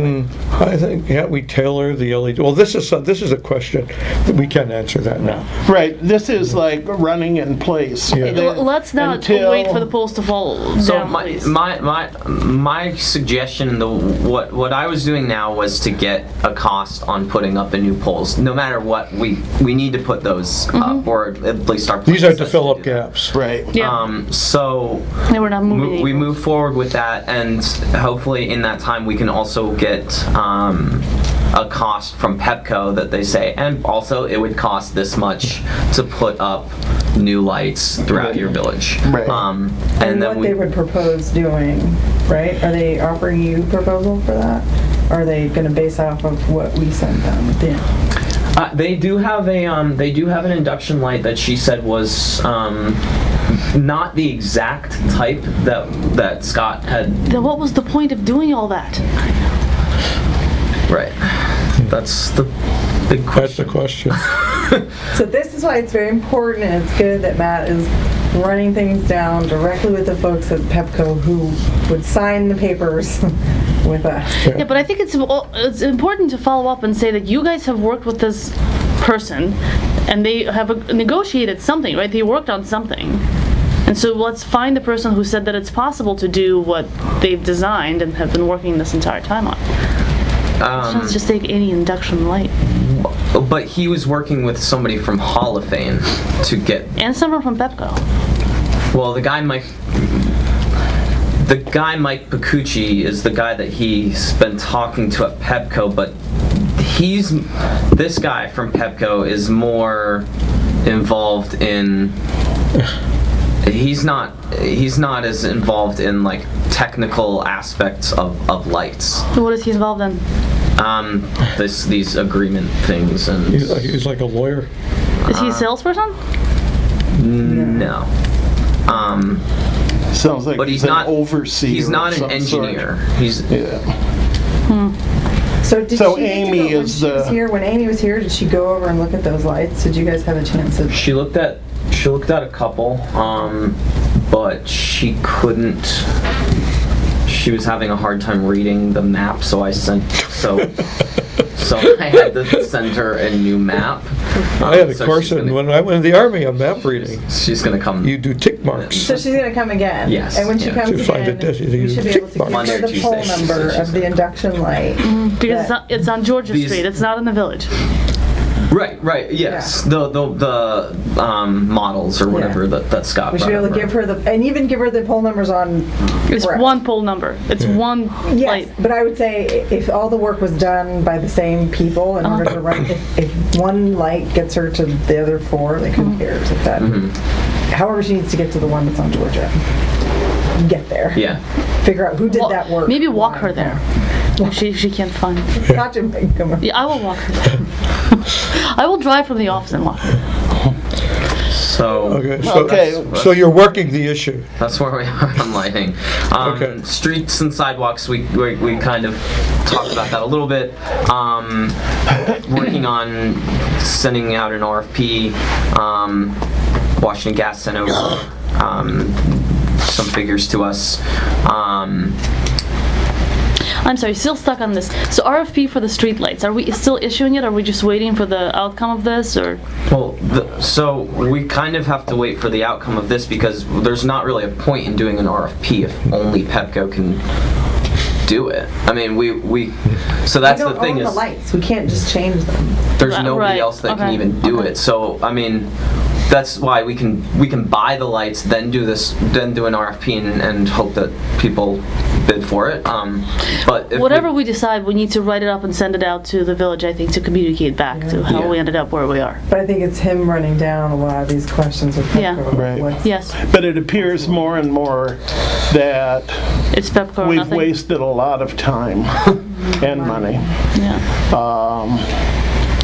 light. I think, yeah, we tailor the LED. Well, this is a question that we can't answer that now. Right, this is like running in place. Yeah. Let's not Until- wait for the polls to fall So down, please. my suggestion, what I was doing now was to get a cost on putting up the new poles. No matter what, we need to put those up, or at least our. These are to plan fill says up do that. gaps. Right. Yeah. So And we're not moving we anymore. move forward with that, and hopefully in that time we can also get a cost from Pepco that they say, and also it would cost this much to put up new lights throughout your village. Right. And And then what we they would propose doing, right? Are they offering you proposal for that? Or are they going to base off of what we send them? they do have an induction light that she said was not the exact type that Scott had. Then what was the point of doing all that? Right. That's the big That's the question. question. So this is why it's very important, and it's good that Matt is running things down directly with the folks at Pepco who would sign the papers with us. Yeah, but I think it's important to follow up and say that you guys have worked with this person, and they have negotiated something, right? They worked on something. And so let's find the person who said that it's possible to do what they've designed and have been working this entire time on. Let's just take any induction light. But he was working with somebody from Hall of Fame to get. And someone from Pepco. Well, the guy Mike Pacucci is the guy that he's been talking to at Pepco, but this guy from Pepco is more involved in. He's not as involved in like technical aspects of lights. So what is he involved in? These agreement things and. He's like a lawyer. Is he a salesperson? No. Sounds like But he's an not overseer. He's not of an some engineer. sort. He's. Yeah. So did So she get to Amy go, when is she was the- here? When Amy was here, did she go over and look at those lights? Did you guys have a chance to? She looked at a couple, but she couldn't. She was having a hard time reading the map, so I had to send her a new map. I had a So course she's gonna- when I went in the Army on map reading. She's gonna come. You do tick marks. So she's going to come again? Yes, And when she yeah. comes To find again, it, does it we use should be able to tick give marks? Monday her or the poll Tuesday, number she of said. the induction light. Because Yeah. it's on Georgia These- Street. It's not in the village. Right, yes. The models or whatever that Scott We should be able to brought give her and even give her the poll numbers on. It's correct. one poll number. It's one Yes, light. but I would say if all the work was done by the same people in order to run, if one light gets her to the other four, like who cares if that. However, she needs to get to the one that's on Georgia. Get there. Yeah. Figure out who did that work. Maybe walk why. her there. If she can't find. Not to make them. Yeah, I will walk her there. I will drive from the office and walk her there. So. Okay, so you're working the issue. That's where we are on lighting. Okay. Streets and sidewalks, we kind of talked about that a little bit. Working on sending out an RFP. Washington Gas sent over some figures to us. I'm sorry, still stuck on this. So RFP for the street lights, are we still issuing it? Or are we just waiting for the outcome of this? Or Well, so we kind of have to wait for the outcome of this because there's not really a point in doing an RFP if only Pepco can do it. I mean, so that's We the don't thing own is the lights. We can't just change them. there's Right, nobody else that can okay, even do okay. it. So I mean, that's why we can buy the lights, then do an RFP and hope that people bid for it. But if Whatever we decide, we need to write it up and send it out to the village, I think, to communicate back to how we ended up where we are. But I think it's him running down a lot of these questions with Yeah. Petco. Right. What's- Yes, But it appears more and more that it's Pepco or we've nothing. wasted a lot of time and money. Yeah.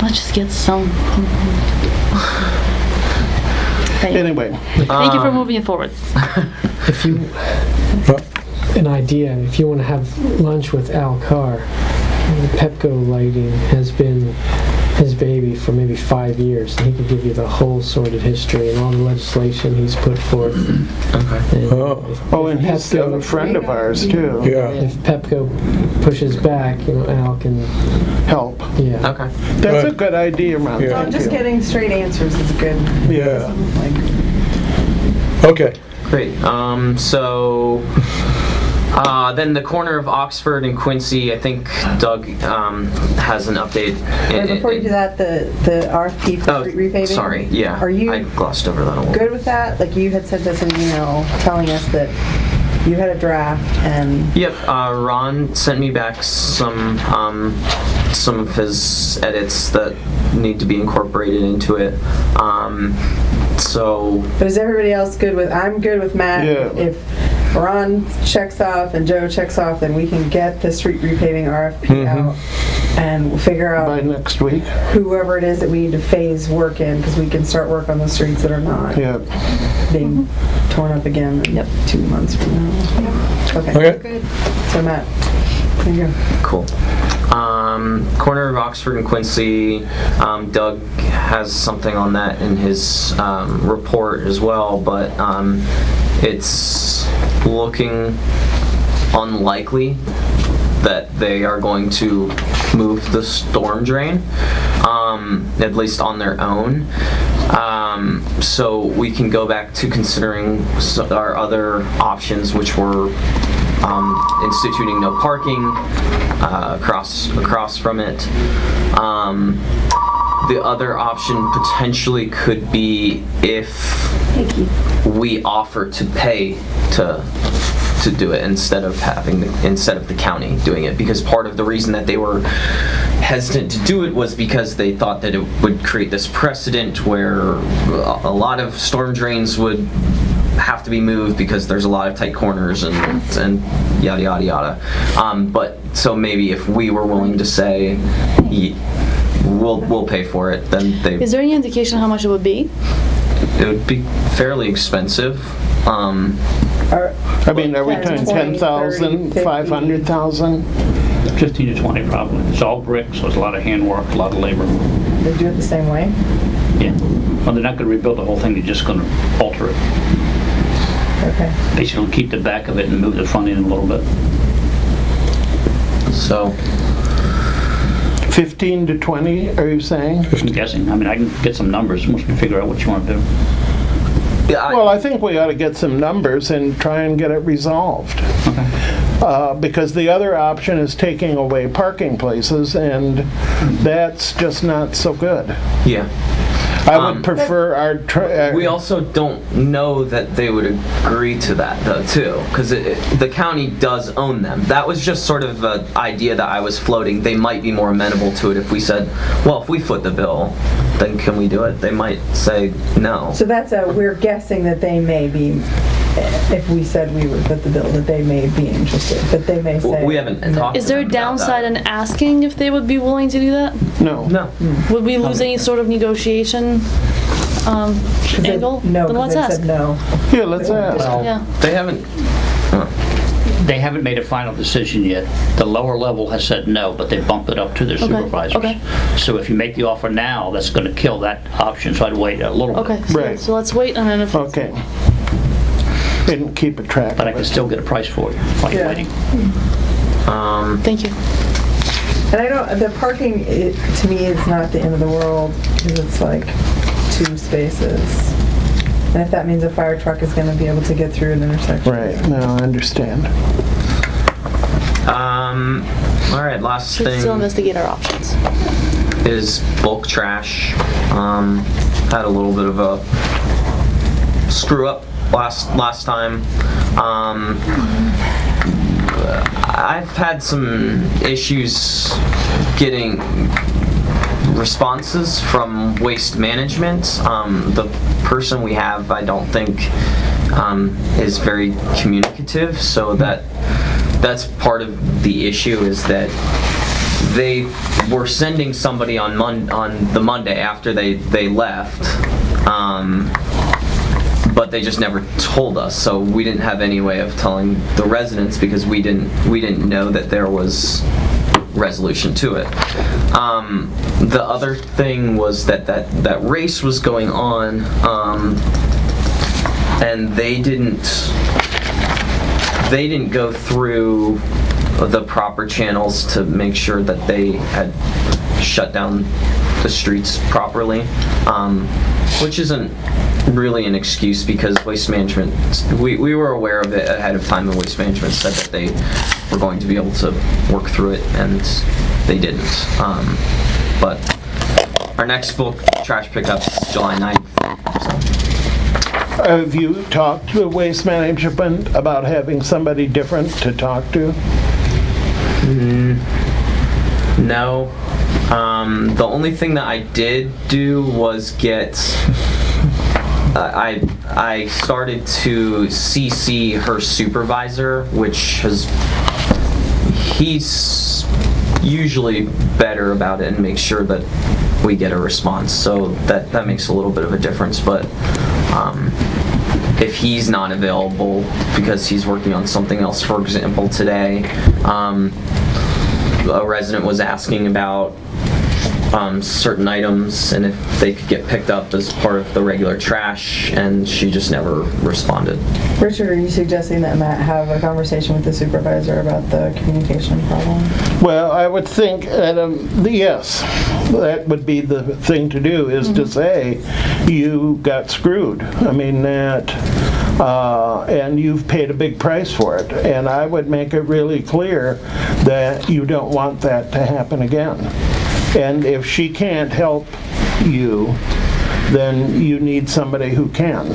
Let's just get some. Anyway, Thank you for moving it forward. If you, an idea, if you want to have lunch with Al Carr, Pepco Lighting has been his baby for maybe 5 years, and he could give you the whole sordid history and all the legislation he's put forth. Okay. And and he's a friend of ours too. Yeah. if Pepco pushes back, Al can, Help. yeah. Okay. That's a good idea, Ron. Yeah. Thank Just you. getting straight answers is good. Yeah. Like, Okay. Great. So then the corner of Oxford and Quincy, I think Doug has an update. before you do that, the RFP for Oh, street repaving. sorry. Yeah. Are you I glossed over that a little. good with that? Like, you had sent us an email telling us that you had a draft and Yep. Ron sent me back some of his edits that need to be incorporated into it. So but is everybody else good with? I'm good with Matt. Yeah. If Ron checks off and Joe checks off, then we can get the street repaving RFP out and we'll figure By out next week. whoever it is that we need to phase work in, because we can start work on the streets that are not Yeah. being torn up again in 2 months from now. Okay. Okay. Good. So Matt, there you go. cool. Corner of Oxford and Quincy, Doug has something on that in his report as well, but it's looking unlikely that they are going to move the storm drain, at least on their own. So we can go back to considering our other options, which were instituting no parking across from it. The other option potentially could be if we offer to pay to do it instead of the county doing it, because part of the reason that they were hesitant to do it was because they thought that it would create this precedent where a lot of storm drains would have to be moved because there's a lot of tight corners and yada yada yada. But so maybe if we were willing to say we'll pay for it, then Is there any indication how much it would be? it would be fairly expensive. I mean, are we 10, talking 20, 10,000, 30, 500,000? 15 to 20 probably. It's all brick, so it's a lot of handwork, a lot of labor. They do it the same way? Yeah. Well, they're not going to rebuild the whole thing, they're just going to alter it. Okay. Basically keep the back of it and move the front end a little bit. So 15 to 20, are you saying? I'm guessing. I mean, I can get some numbers once we figure out what you want to do. yeah, Well, I think we ought to get some numbers and try and get it resolved. Because the other option is taking away parking places, and that's just not so good. yeah. I would prefer our... We also don't know that they would agree to that, though, too, because the county does own them. That was just sort of an idea that I was floating. They might be more amenable to it if we said, well, if we foot the bill, then can we do it? They might say no. So we're guessing that they may be, if we said we would put the bill, that they may be interested, but they may say. We haven't talked Is to there a them about downside that. in asking if they would be willing to do that? No. No. Would we lose any sort of negotiation angle? No, Then because let's they ask. said no. Yeah, let's ask. Yeah. They haven't. They haven't made a final decision yet. The lower level has said no, but they bumped it up to their supervisors. okay. So if you make the offer now, that's going to kill that option, so I'd wait a little bit. Okay, Right. so let's wait and then if... Okay. And keep a track But I of can it. still get a price for you while you're Yeah. waiting. Thank you. And I don't, the parking, to me, it's not the end of the world, because it's like 2 spaces. And if that means a fire truck is going to be able to get through an intersection. Right, no, I understand. All right, last Should still thing investigate our options. is bulk trash. had a little bit of a screw up last time. I've had some issues getting responses from Waste Management. The person we have, I don't think, is very communicative, so that's part of the issue, is that they were sending somebody on the Monday after they left, but they just never told us, so we didn't have any way of telling the residents because we didn't know that there was resolution to it. The other thing was that race was going on, and they didn't go through the proper channels to make sure that they had shut down the streets properly, which isn't really an excuse because Waste Management, we were aware of it ahead of time, and Waste Management said that they were going to be able to work through it, and they didn't. But our next bulk trash pickup is July 9th. Have you talked to Waste Management about having somebody different to talk to? No. The only thing that I did do was get... I started to CC her supervisor, which he's usually better about it and makes sure that we get a response. So that makes a little bit of a difference. But if he's not available because he's working on something else, for example, today, a resident was asking about certain items and if they could get picked up as part of the regular trash, and she just never responded. Richard, are you suggesting that Matt have a conversation with the supervisor about the communication problem? Well, I would think that, yes, that would be the thing to do, is to say, you got screwed. I mean, that, and you've paid a big price for it. And I would make it really clear that you don't want that to happen again. And if she can't help you, then you need somebody who can.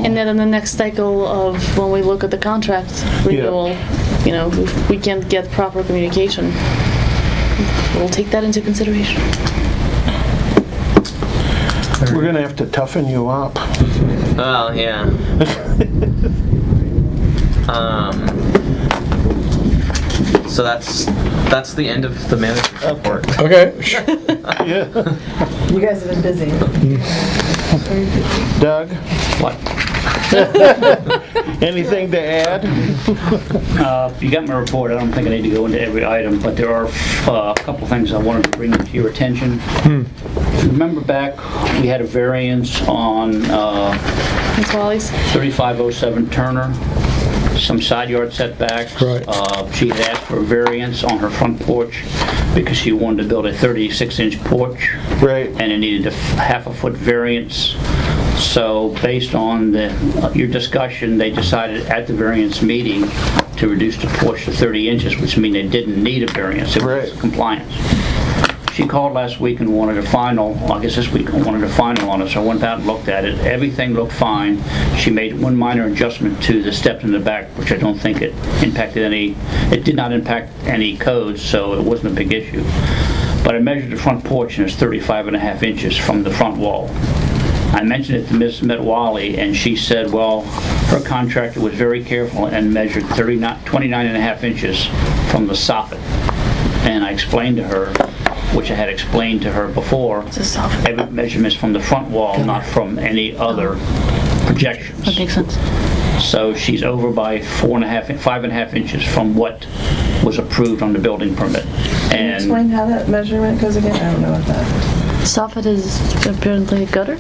And then in the next cycle of when we look at the contract renewal, if we can't get proper communication, we'll take that into consideration. We're going to have to toughen you up. Well, yeah. So that's the end of the manager's report. Okay. Yeah. You guys have been busy. Doug, What? anything to add? You got my report. I don't think I need to go into every item, but there are a couple things I wanted to bring to your attention. If you remember back, we had a variance on Ms. Wally's? 3507 Turner, some side yard setbacks. Right. She had asked for a variance on her front porch because she wanted to build a 36-inch porch. Right. And it needed a half-a-foot variance. So based on your discussion, they decided at the variance meeting to reduce the porch to 30 inches, which means they didn't need a variance. It was compliance. She called last week and wanted a final, I guess this week, wanted a final on it, so I went out and looked at it. Everything looked fine. She made one minor adjustment to the steps in the back, which I don't think it did not impact any codes, so it wasn't a big issue. But I measured the front porch and it's 35.5 inches from the front wall. I mentioned it to Ms. Metwally, and she said, well, her contractor was very careful and measured 29.5 inches from the soffit. And I explained to her, which I had explained to her before, every measurement's from the front wall, not from any other projections. That makes sense. So she's over by 5.5 inches from what was approved on the building permit. Can you explain how that measurement goes again? I don't know what that is. Soffit is apparently a gutter,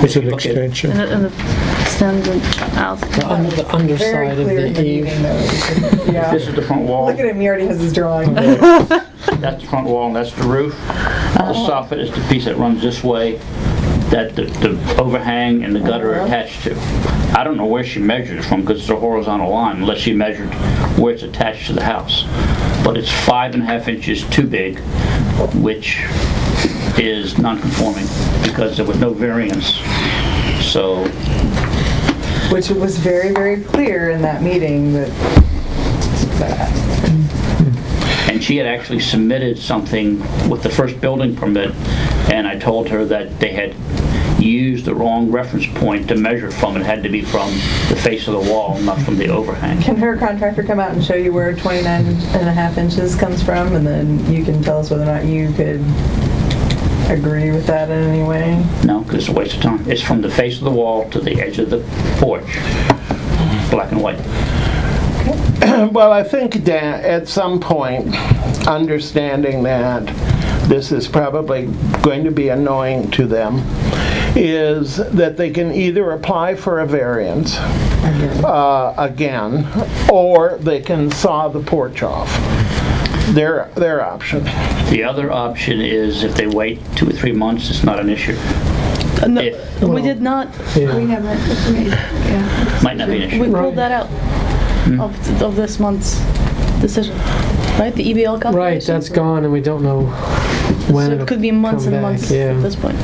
It's an extension. and it extends out. On the underside of Very clear in the the eave. meeting, though. Yeah. This is the front wall. Look at him, he already has his drawing. That's the front wall, and that's the roof. The soffit is the piece that runs this way, that the overhang and the gutter are attached to. I don't know where she measured it from, because it's a horizontal line, unless she measured where it's attached to the house. But it's 5.5 inches too big, which is non-conforming because there was no variance. So, Which was very, very clear in that meeting that and she had actually submitted something with the first building permit, and I told her that they had used the wrong reference point to measure from. It had to be from the face of the wall, not from the overhang. Can her contractor come out and show you where 29.5 inches comes from, and then you can tell us whether or not you could agree with that in any way? No, because it's a waste of time. It's from the face of the wall to the edge of the porch, black and white. Well, I think that at some point, understanding that this is probably going to be annoying to them, is that they can either apply for a variance again, or they can saw the porch off. Their option. The other option is if they wait 2 or 3 months, it's not an issue. No, If- we did not. We haven't made, yeah. Might not be an We issue. pulled that out of this month's decision, right? The EBL calculation. Right, that's gone, and we don't know when So it'll it could be months come and back, months yeah. at this point.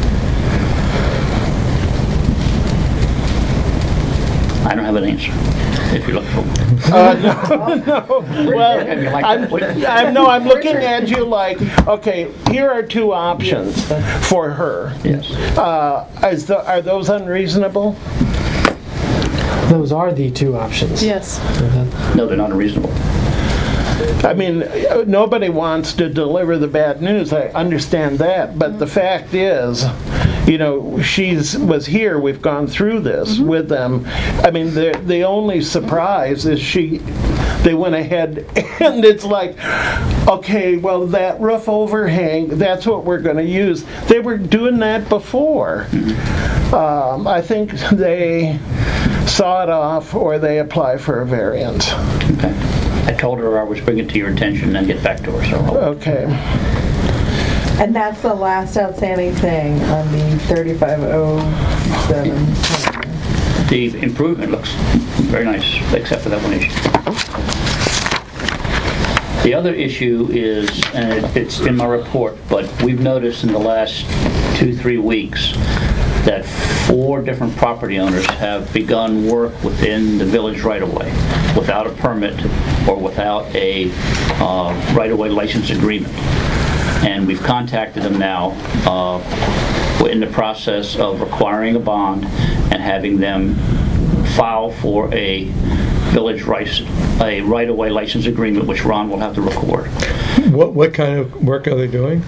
I don't have an answer, if you're looking for one. Well, Have you liked that? I'm looking at you like, okay, here are two options for her. Yes. Are those unreasonable? Those are the two options. Yes. No, they're not unreasonable. I mean, nobody wants to deliver the bad news, I understand that, but the fact is, you know, was here, we've gone through this with them. I mean, the only surprise is they went ahead and it's like, okay, well, that roof overhang, that's what we're going to use. They were doing that before. I think they saw it off or they apply for a variance. Okay. I told her I was bringing it to your attention and get back to her, so. Okay. And that's the last outstanding thing on the 3507. The improvement looks very nice, except for that one issue. The other issue is, and it's in my report, but we've noticed in the last 2-3 weeks that 4 different property owners have begun work within the village right-of-way without a permit or without a right-of-way license agreement. And we've contacted them now. We're in the process of requiring a bond and having them file for a village right-of-way license agreement, which Ron will have to record. What kind of work are they doing?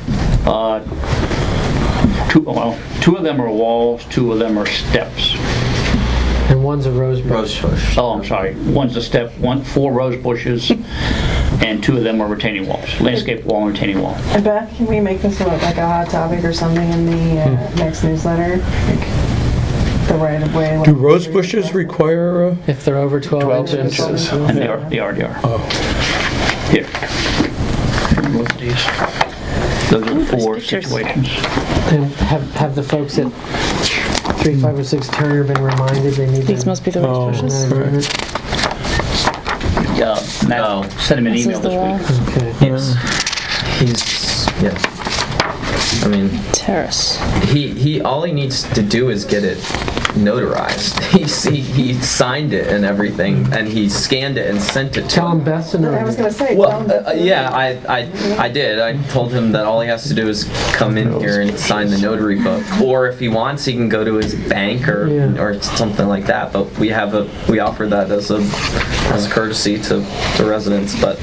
2 of them are walls, 2 of them are steps. And one's a rose bush. Oh, I'm sorry. One's a step, 4 rose bushes, and 2 of them are retaining walls, landscape wall and retaining wall. And Beth, can we make this like a hot topic or something in the next newsletter? Like the right of way. Do rose bushes require If they're over 12 inches. And they are. Oh. Here. Look at these. Those are the 4 pictures. situations. And have the folks at 3506 Turner been reminded they need These to... must be the rose bushes. Matt sent him an This email is the wall. this week. Okay. He's yeah. I mean, Terrace. he all he needs to do is get it notarized. He signed it and everything, and he scanned it and sent it to Tell him him. Beth's a I was going to say. Well, yeah, I did. I told him that all he has to do is come in here and sign the notary book, or if he wants, he can go to his bank or something like that. But we offer that as a courtesy to residents, but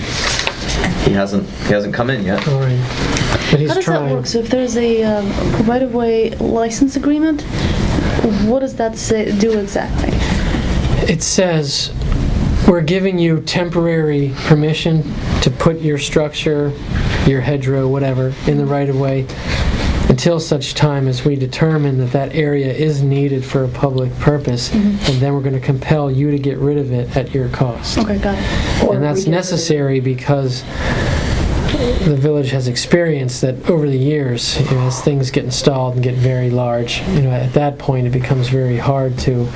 he hasn't come in yet. All right. But he's How does trying. that work? So if there's a right-of-way license agreement, what does that do exactly? It says, we're giving you temporary permission to put your structure, your hedgerow, whatever, in the right-of-way until such time as we determine that area is needed for a public purpose, and then we're going to compel you to get rid of it at your cost. Okay, got it. And that's necessary because the village has experienced that over the years, you know, as things get installed and get very large, you know, at that point it becomes very hard to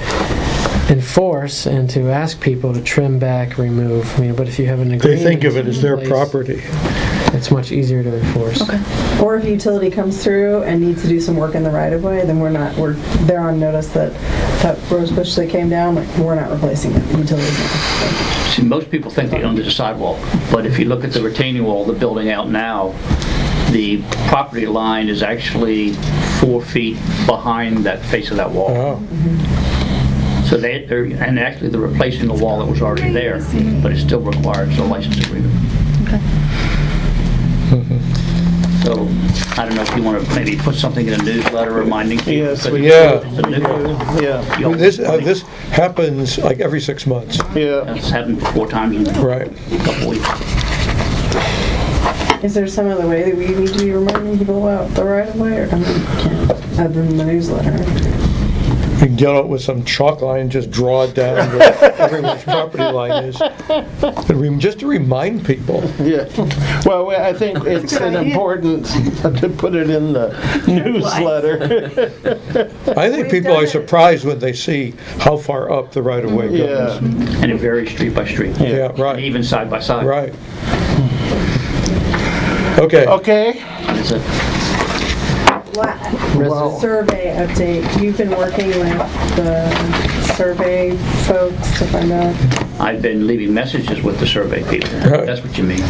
enforce and to ask people to trim back, remove. I mean, but if you have an They agreement, think of it as their in place- property. It's much easier to enforce. Or if a utility comes through and needs to do some work in the right of way, then they're on notice that rose bush that came down, like, we're not replacing it, the utility's not. See, most people think they own the sidewalk, but if you look at the retaining wall they're building out now, the property line is actually 4 feet behind that face of that wall. Oh. So and actually they're replacing the wall that was already there, but it still requires a license agreement. So, I don't know if you want to maybe put something in a newsletter reminding people. Yes, we Yeah. Yeah, This happens like every 6 months. yeah. It's happened 4 times in Right. a couple weeks. Is there some other way that we need to be reminding people about the right of way, or can't, other than the newsletter? You can get out with some chalk line and just draw it down where everyone's property line is. Just to remind people. Yeah, well, I think it's important to put it in the newsletter. I think people are surprised when they see how far up the right-of-way goes. Yeah, And it varies street by street. Yeah, And right, even side by side. right. Okay. okay. That's it. Survey update. You've been working with the survey folks to find out. I've been leaving messages with the survey people. Right. That's what you mean.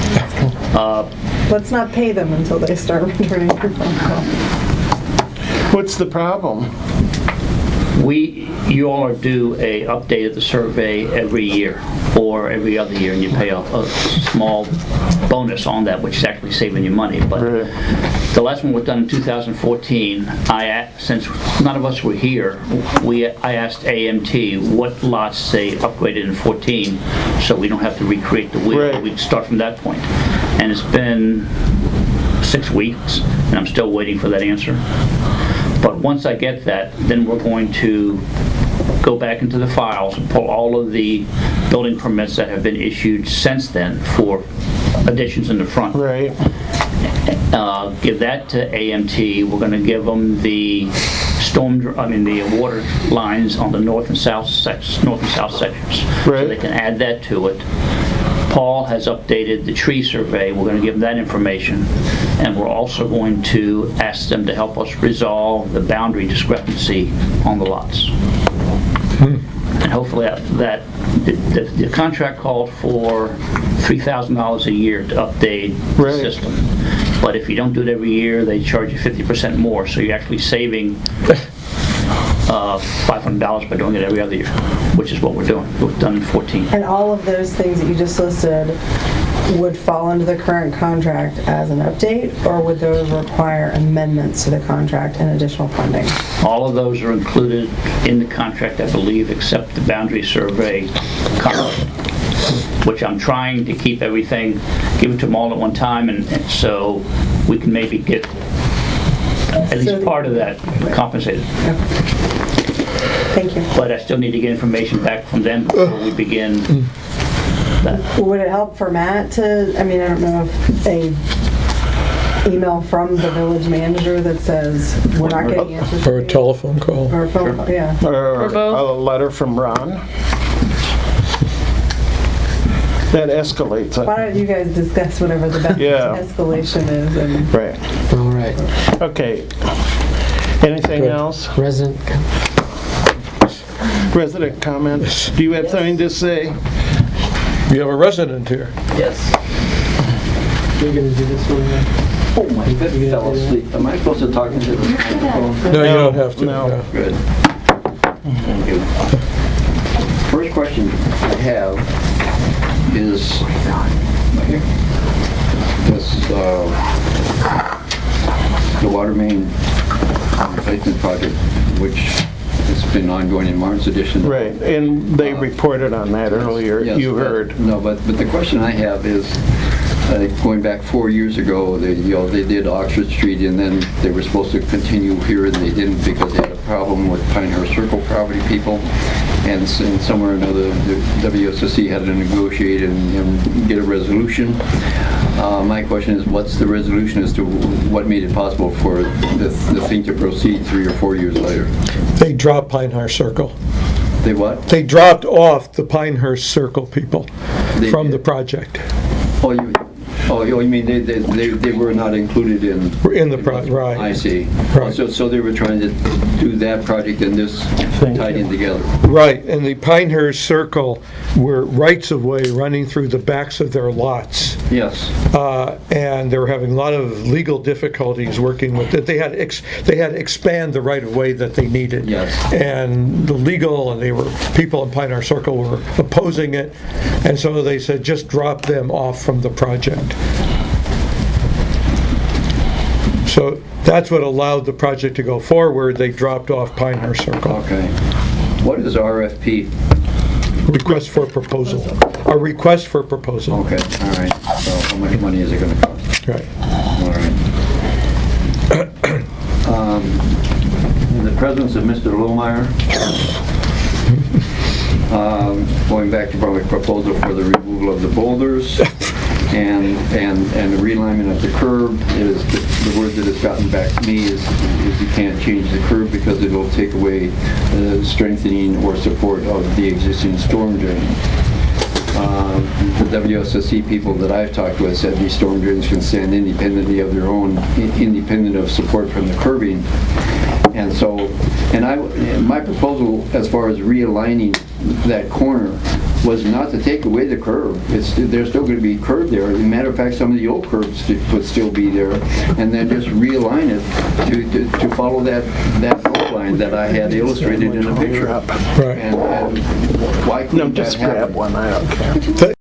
Let's not pay them until they start returning your phone calls. What's the problem? You all are due a update of the survey every year or every other year, and you pay a small bonus on that, which is actually saving you money. But the last one was done in 2014. Since none of us were here, I asked AMT what lots they upgraded in 14, so we don't have to recreate the wheel. Right. We'd start from that point. And it's been 6 weeks, and I'm still waiting for that answer. But once I get that, then we're going to go back into the files and pull all of the building permits that have been issued since then for additions in the front. Right. Give that to AMT. We're going to give them the the water lines on the north and south sections, so Right. they can add that to it. Paul has updated the tree survey. We're going to give them that information. And we're also going to ask them to help us resolve the boundary discrepancy on the lots. And hopefully after that, the contract called for $3,000 a year to update the Right. system. But if you don't do it every year, they charge you 50% more. So you're actually saving $500 by doing it every other year, which is what we're doing. We've done in 14. And all of those things that you just listed would fall into the current contract as an update, or would those require amendments to the contract and additional funding? All of those are included in the contract, I believe, except the boundary survey contract, which I'm trying to keep everything, give it to them all at one time, and so we can maybe get at least part of that compensated. Thank you. But I still need to get information back from them before we begin that. Would it help for Matt to, I don't know if a email from the village manager that says, we're not getting answers. Or a telephone call. Or a phone call, yeah. Or a letter from Ron. That escalates it. Why don't you guys discuss whatever the best Yeah. escalation is and. Right. All right. Okay. Anything Good. else? Resident, Resident comments? Do you have something to say? You have a resident here. Yes. you're gonna do this one now? Oh my goodness, fell asleep. Am I supposed to talk into the microphone? No, you don't have to. No. Good. Thank you. First question I have is this, the water main replacement project, which has been ongoing in Martin's edition. Right, and they reported on that earlier, Yes, you but- heard. No, but the question I have is, going back 4 years ago, they did Oxford Street, and then they were supposed to continue here, and they didn't because they had a problem with Pinehurst Circle property people, and somewhere or another, the WSSC had to negotiate and get a resolution. My question is, what's the resolution as to what made it possible for the thing to proceed 3 or 4 years later? They dropped Pinehurst Circle. They what? They dropped off the Pinehurst Circle people They from did. the project. Oh, you, Oh, you mean they were not included In the project, right. I see. Right. So they were trying to do that project and this tied in together. Right, and the Pinehurst Circle were rights-of-way running through the backs of their lots. Yes. And they were having a lot of legal difficulties working with it. They had to expand the right-of-way that they needed. Yes. And the legal, and people in Pinehurst Circle were opposing it, and so they said, just drop them off from the project. So that's what allowed the project to go forward. They dropped off Pinehurst Circle. Okay. What is RFP? Request for proposal. A request for proposal. Okay, all right. So how much money is it going to cost? Right. All right. In the presence of Mr. Lohmeyer, going back to my proposal for the removal of the boulders and the realignment of the curb, is the word that has gotten back to me is you can't change the curb because it'll take away the strengthening or support of the existing storm drain. The WSSC people that I've talked with said these storm drains can stand independently of their own, independent of support from the curbing. And so, my proposal as far as realigning that corner was not to take away the curb. There's still going to be curb there. As a matter of fact, some of the old curbs would still be there, and then just realign it to follow that road line that I had illustrated in a picture. Right. And why couldn't No, just that happen? grab one, I don't care.